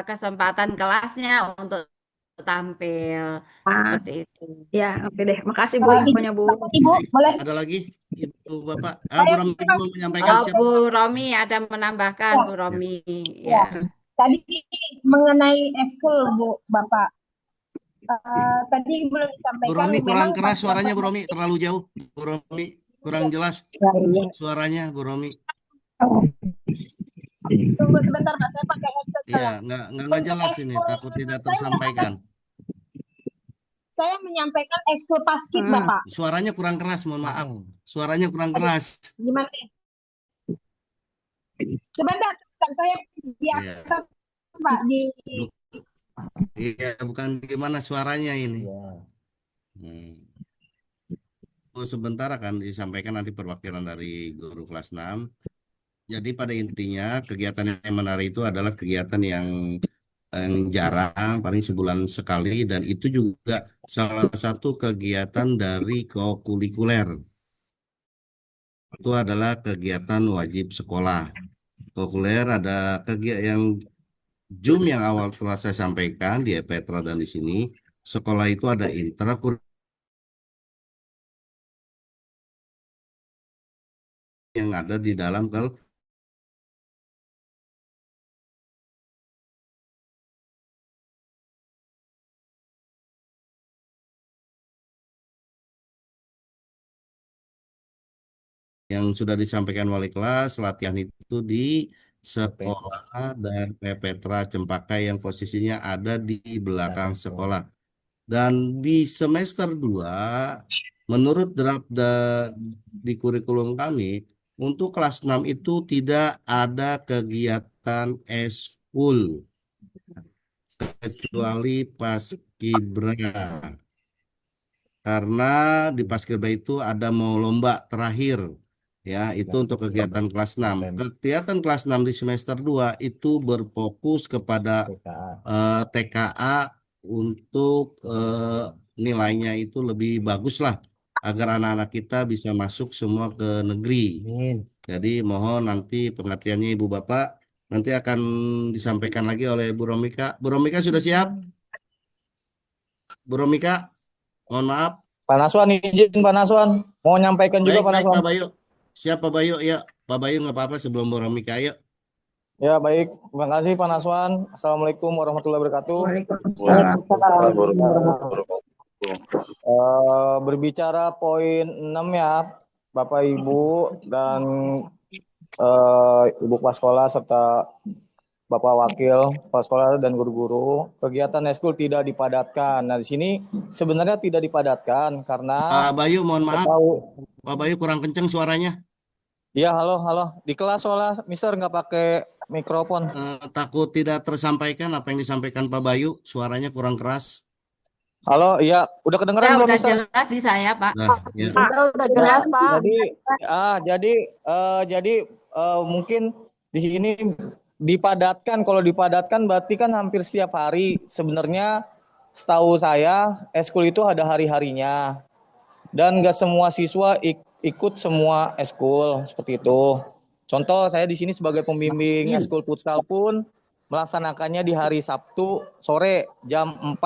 kesempatan kelasnya untuk tampil seperti itu. Ya, oke deh. Makasih Bu infonya Bu. Ibu, boleh? Ada lagi Ibu Bapak? Bu Romi mau menyampaikan Oh, siapa? Bu Romi ada menambahkan Bu Romi ya. Tadi mengenai ekskul, Bu, Bapak. Tadi belum Bu disampaikan Romi kurang memang keras suaranya Bu Romi, terlalu jauh. Bu Romi kurang jelas suaranya Bu Romi. Tunggu sebentar, Pak. Saya pakai headset Iya, saya. nggak jelas ini, takut tidak tersampaikan. Saya menyampaikan ekskul paskib, Bapak. Suaranya kurang keras, mohon maaf. Suaranya kurang keras. Gimana? Sebentar, saya di Iya. atas, Pak, di Iya, bukan gimana suaranya ini. Sebentar akan disampaikan nanti perwakilan dari guru kelas 6. Jadi pada intinya kegiatan yang menarik itu adalah kegiatan yang jarang, paling sebulan sekali, dan itu juga salah satu kegiatan dari kokurikuler. Itu adalah kegiatan wajib sekolah. Kokurikuler ada kegiatan yang Zoom yang awal telah saya sampaikan di Petra dan di sini. Sekolah itu ada intrakurikuler yang ada di dalam yang sudah disampaikan wali kelas. Latihan itu di sekolah dan Pepetra Cempaka yang posisinya ada di belakang sekolah. Dan di semester 2, menurut draft di kurikulum kami, untuk kelas 6 itu tidak ada kegiatan eskul kecuali paskibra. Karena di paskibra itu ada mau lomba terakhir. Ya, itu untuk kegiatan kelas 6. Kegiatan kelas 6 di semester 2 itu berfokus kepada TKA untuk nilainya itu lebih bagus lah agar anak-anak kita bisa masuk semua ke negeri. Jadi mohon nanti pengertiannya Ibu Bapak nanti akan disampaikan lagi oleh Bu Romika. Bu Romika sudah siap? Bu Romika, mohon maaf. Pak Naswan, izin Pak Naswan. Mau nyampaikan juga Baik, Pak baik Naswan. Pak Bayu. Siap Pak Bayu, ya. Pak Bayu nggak apa-apa sebelum Bu Romika, yuk. Ya baik, terima kasih Pak Naswan. Assalamualaikum warahmatullahi wabarakatuh. Berbicara poin 6 ya, Bapak Ibu dan Ibu Kepala Sekolah serta Bapak Wakil Kepala Sekolah dan guru-guru, kegiatan eskul tidak dipadatkan. Nah di sini sebenarnya tidak dipadatkan karena Pak Bayu, mohon maaf. setahu, Pak Bayu kurang kenceng suaranya. ya halo di kelas soalnya Mister nggak pakai mikrofon. Takut tidak tersampaikan apa yang disampaikan Pak Bayu, suaranya kurang keras. Halo, iya udah kedengeran Ya, belum udah Mister? jelas di saya, Pak. Nah, ya. Udah jelas, Pak. Jadi mungkin di sini dipadatkan. Kalau dipadatkan berarti kan hampir setiap hari. Sebenarnya setahu saya eskul itu ada hari-harinya dan nggak semua siswa ikut semua eskul seperti itu. Contoh saya di sini sebagai pembimbing eskul futsal pun melaksanakannya di hari Sabtu sore jam 4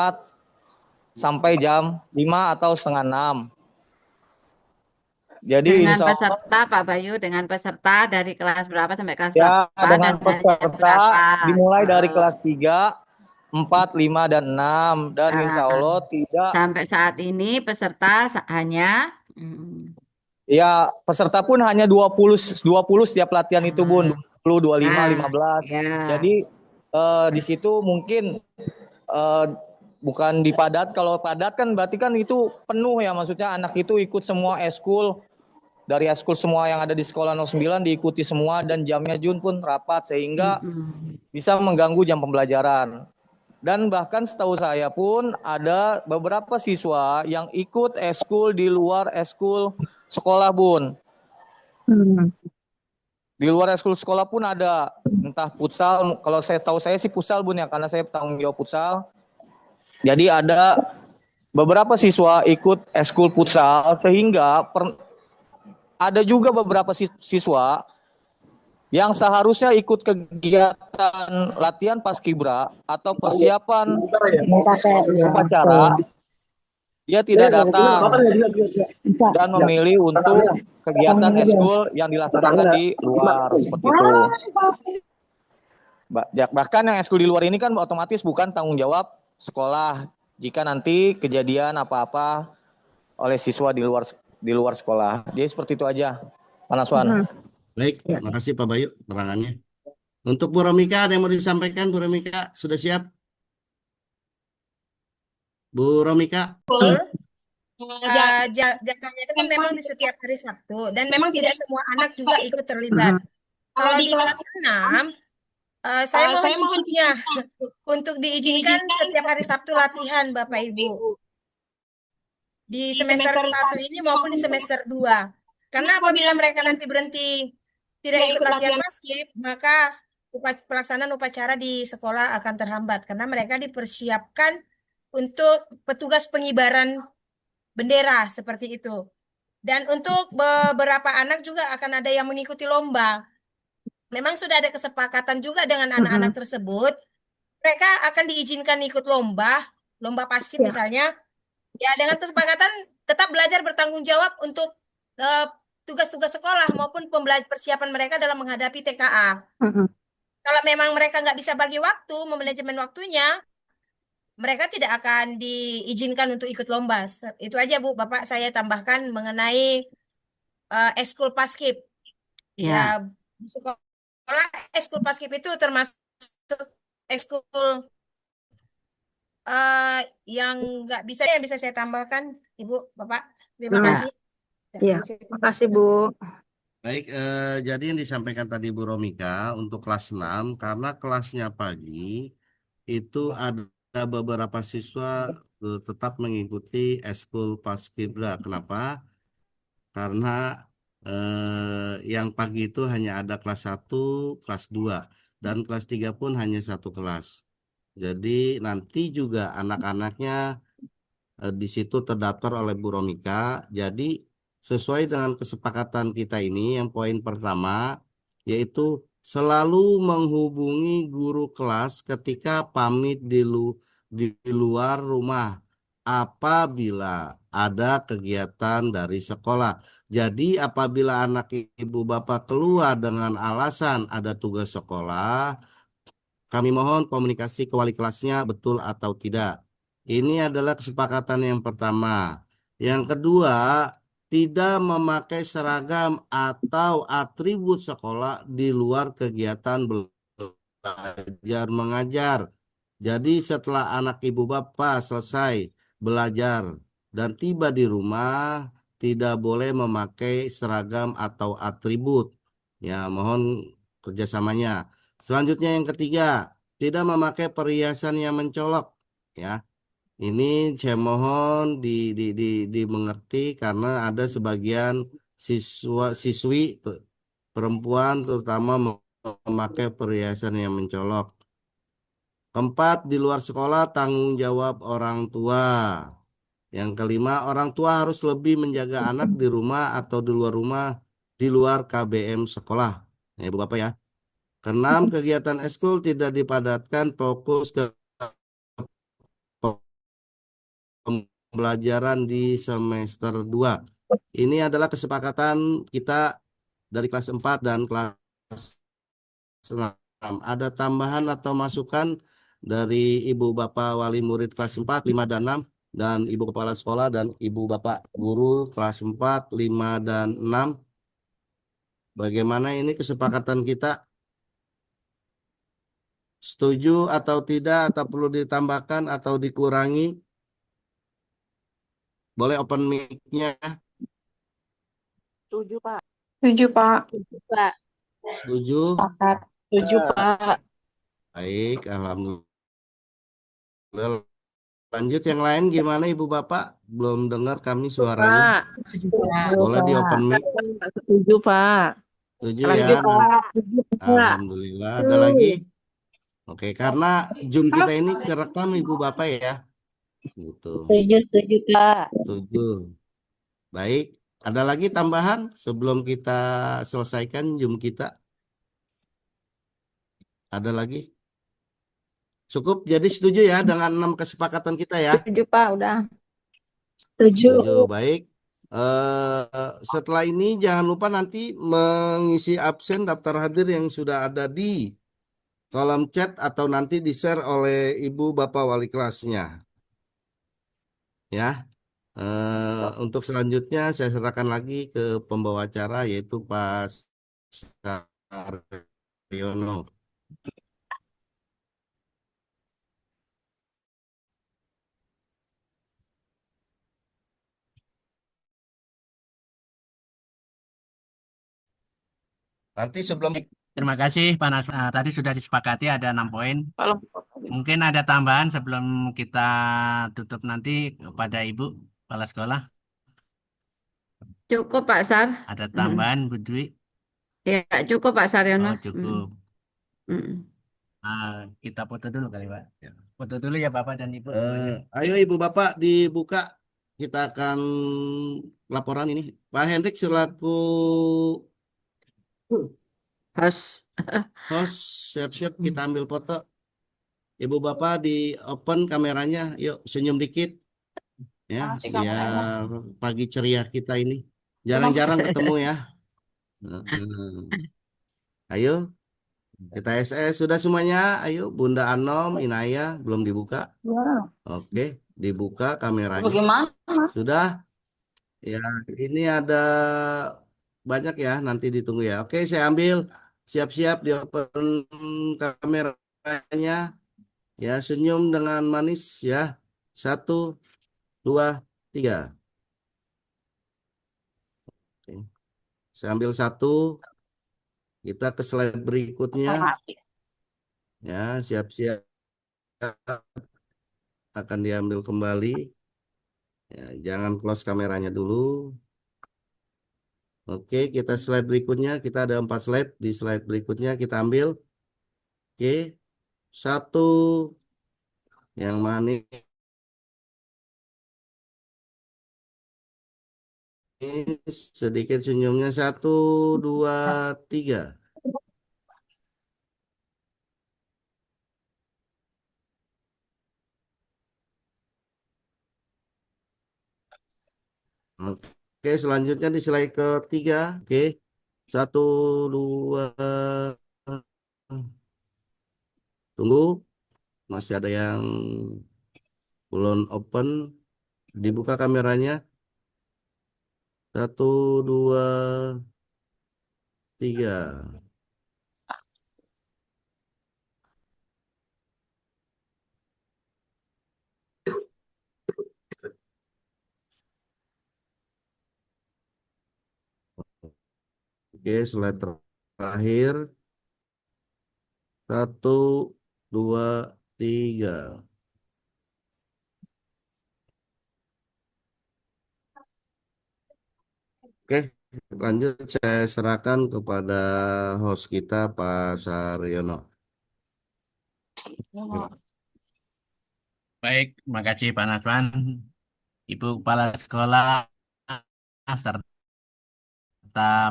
sampai jam 5 atau setengah 6. Jadi Dengan insya Allah peserta, Pak Bayu, dengan peserta dari kelas berapa sampai kelas ya berapa dengan dan belajar peserta berapa? dimulai dari kelas 3, 4, 5, dan 6. Dan insya Allah tidak, Sampai saat ini peserta hanya ya peserta pun hanya 20 setiap latihan itu Bun, 20, 25, 15. ya. Jadi di situ mungkin bukan dipadat. Kalau padat kan berarti kan itu penuh ya, maksudnya anak itu ikut semua eskul. Dari eskul semua yang ada di sekolah 09 diikuti semua dan jamnya Jun pun rapat sehingga bisa mengganggu jam pembelajaran. Dan bahkan setahu saya pun ada beberapa siswa yang ikut eskul di luar eskul sekolah Bun. Di luar eskul sekolah pun ada, entah futsal, kalau saya tahu saya sih futsal Bun ya, karena saya tanggung jawab futsal. Jadi ada beberapa siswa ikut eskul futsal sehingga ada juga beberapa siswa yang seharusnya ikut kegiatan latihan paskibra atau persiapan upacara, dia tidak datang dan memilih untuk kegiatan eskul yang dilaksanakan di luar seperti itu. Bahkan yang eskul di luar ini kan otomatis bukan tanggung jawab sekolah jika nanti kejadian apa-apa oleh siswa di luar sekolah. Jadi seperti itu aja, Pak Naswan. Baik, makasih Pak Bayu keterangannya. Untuk Bu Romika ada yang mau disampaikan? Bu Romika sudah siap? Bu Romika? Jadwalnya itu kan memang di setiap hari Sabtu dan memang tidak semua anak juga ikut terlibat. Kalau di kelas 6, saya mohon izinnya untuk diizinkan setiap hari Sabtu latihan Bapak Ibu. Di semester 1 ini maupun di semester 2. Karena apabila mereka nanti berhenti tidak ikut latihan paskib, maka pelaksanaan upacara di sekolah akan terhambat karena mereka dipersiapkan untuk petugas pengibaran bendera seperti itu. Dan untuk beberapa anak juga akan ada yang mengikuti lomba. Memang sudah ada kesepakatan juga dengan anak-anak tersebut. Mereka akan diizinkan ikut lomba paskib misalnya. Ya, dengan kesepakatan tetap belajar bertanggung jawab untuk tugas-tugas sekolah maupun persiapan mereka dalam menghadapi TKA. Kalau memang mereka nggak bisa bagi waktu, memanajemen waktunya, mereka tidak akan diizinkan untuk ikut lomba. Itu aja Bu, Bapak saya tambahkan mengenai eskul paskib. Ya, di sekolah ekskul paskib itu termasuk ekskul yang nggak bisa yang bisa saya tambahkan, Ibu, Bapak. Terima Nah, kasih. ya, makasih Bu. Baik, jadi yang disampaikan tadi Bu Romika untuk kelas 6, karena kelasnya pagi, itu ada beberapa siswa tetap mengikuti ekskul paskibra. Kenapa? Karena yang pagi itu hanya ada kelas 1, kelas 2, dan kelas 3 pun hanya satu kelas. Jadi nanti juga anak-anaknya di situ terdaftar oleh Bu Romika. Jadi sesuai dengan kesepakatan kita ini, yang poin pertama yaitu selalu menghubungi guru kelas ketika pamit di luar rumah apabila ada kegiatan dari sekolah. Jadi apabila anak ibu bapak keluar dengan alasan ada tugas sekolah, kami mohon komunikasi ke wali kelasnya betul atau tidak. Ini adalah kesepakatan yang pertama. Yang kedua, tidak memakai seragam atau atribut sekolah di luar kegiatan belajar mengajar. Jadi setelah anak ibu bapak selesai belajar dan tiba di rumah, tidak boleh memakai seragam atau atribut. Ya, mohon kerjasamanya. Selanjutnya yang ketiga, tidak memakai perhiasan yang mencolok. Ya, ini saya mohon dimengerti karena ada sebagian siswi perempuan terutama memakai perhiasan yang mencolok. Keempat, di luar sekolah tanggung jawab orang tua. Yang kelima, orang tua harus lebih menjaga anak di rumah atau di rumah, di luar KBM sekolah. Ya, Ibu Bapak ya. Keenam, kegiatan ekskul tidak dipadatkan, fokus ke pembelajaran di semester 2. Ini adalah kesepakatan kita dari kelas 4 dan kelas 6. Ada tambahan atau masukan dari Ibu Bapak Wali Murid kelas 4, 5, dan 6, dan Ibu Kepala Sekolah dan Ibu Bapak Guru kelas 4, 5, dan 6. Bagaimana ini kesepakatan kita? Setuju atau tidak, atau perlu ditambahkan atau dikurangi? Boleh open mic-nya. Setuju, Pak. Setuju, Pak. Setuju, Pak. Setuju? Sepakat. Setuju, Pak. Baik, alhamdulillah. Lanjut yang lain gimana Ibu Bapak? Belum dengar kami suaranya. Pak. Boleh di open mic. Setuju, Pak. Setuju Lanjut, ya. Pak. Setuju, Pak. Alhamdulillah. Ada lagi? Oke, karena Zoom kita ini kerekam Ibu Bapak ya. Gitu. Setuju, Pak. Setuju. Baik. Ada lagi tambahan sebelum kita selesaikan Zoom kita? Ada lagi? Cukup. Jadi setuju ya dengan 6 kesepakatan kita ya. Setuju, Pak. Udah. Setuju. Setuju. Baik. Setelah ini jangan lupa nanti mengisi absen daftar hadir yang sudah ada di kolom chat atau nanti di-share oleh Ibu Bapak Wali kelasnya. Ya. Untuk selanjutnya saya serahkan lagi ke pembawa acara yaitu Pak Saryono. Nanti sebelum Terima kasih, Pak tadi sudah disepakati ada 6 poin. Mungkin ada tambahan sebelum kita tutup nanti kepada Ibu Kepala Sekolah. Cukup, Pak Sar. Ada tambahan, Bu Dwi? Ya, cukup, Pak Saryono. Oh, cukup. Kita foto dulu kali, Pak. Foto dulu ya, Bapak dan Ibu. Ayo Ibu Bapak dibuka. Kita akan laporan ini. Pak Hendrik selaku host, siap-siap kita ambil foto. Ibu Bapak di open kameranya. Yuk senyum dikit. Ya, biar pagi ceria kita ini. Jarang-jarang ketemu ya. Ayo. Kita SS sudah semuanya. Ayo Bunda Anom, Inaya belum dibuka. Oke, dibuka kameranya. Bagaimana? Sudah. Ya, ini ada banyak ya, nanti ditunggu ya. Oke, saya ambil Siap-siap di open kameranya. Ya, senyum dengan manis ya. 1, 2, 3. Oke. Saya ambil satu. Kita ke slide berikutnya. Ya, siap-siap akan diambil kembali. Ya, jangan close kameranya dulu. Oke, kita slide berikutnya. Kita ada 4 slide. Di slide berikutnya kita ambil. Oke, 1 yang manis. Sedikit senyumnya. 1, 2, 3. Oke, selanjutnya di slide ketiga. Oke, 1, 2. Tunggu, masih ada yang belum open. Dibuka kameranya. 1, 2, 3. Oke, slide terakhir. 1, 2, 3. Oke, lanjut saya serahkan kepada host kita, Pak Saryono. Baik, terima kasih Pak Naswan, Ibu Kepala Sekolah, serta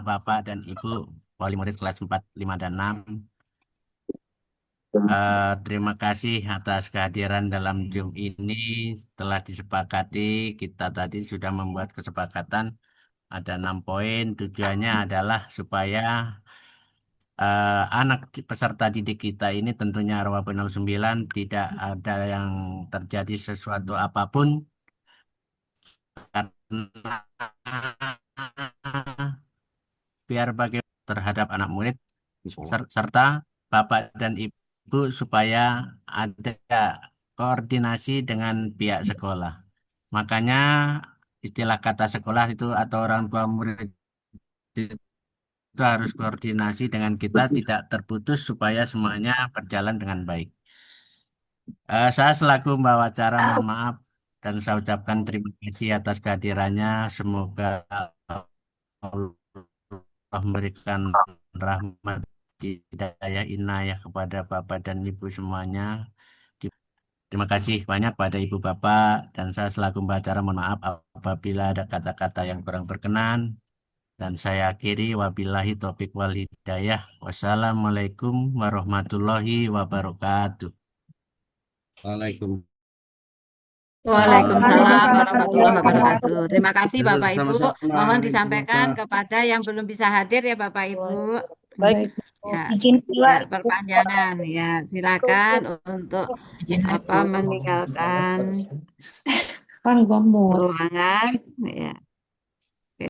Bapak dan Ibu wali murid kelas 4, 5, dan 6. Terima kasih atas kehadiran dalam Zoom ini. Telah disepakati, kita tadi sudah membuat kesepakatan ada 6 poin. Tujuannya adalah supaya anak peserta didik kita ini tentunya RWP 09 tidak ada yang terjadi sesuatu apapun karena biar bagaimana terhadap anak murid serta Bapak dan Ibu supaya ada koordinasi dengan pihak sekolah. Makanya istilah kata sekolah itu atau orang tua murid itu harus koordinasi dengan kita tidak terputus supaya semuanya berjalan dengan baik. Saya selaku pembawa acara mohon maaf dan saya ucapkan terima kasih atas kehadirannya. Semoga Allah memberikan rahmat hidayah inayah kepada Bapak dan Ibu semuanya. Terima kasih banyak pada Ibu Bapak dan saya selaku pembawa acara mohon maaf apabila ada kata-kata yang kurang berkenan. Dan saya akhiri wabillahi taufiq wal hidayah. Wassalamualaikum warahmatullahi wabarakatuh. Waalaikumsalam. Waalaikumsalam warahmatullahi wabarakatuh. Terima kasih Bapak Ibu. Sama-sama. Mohon disampaikan kepada yang belum bisa hadir ya Bapak Ibu. Baik. Ya, Izin pula. ya, perpanjangan ya. Silakan untuk meninggalkan Kan gua mau. ruangan ya.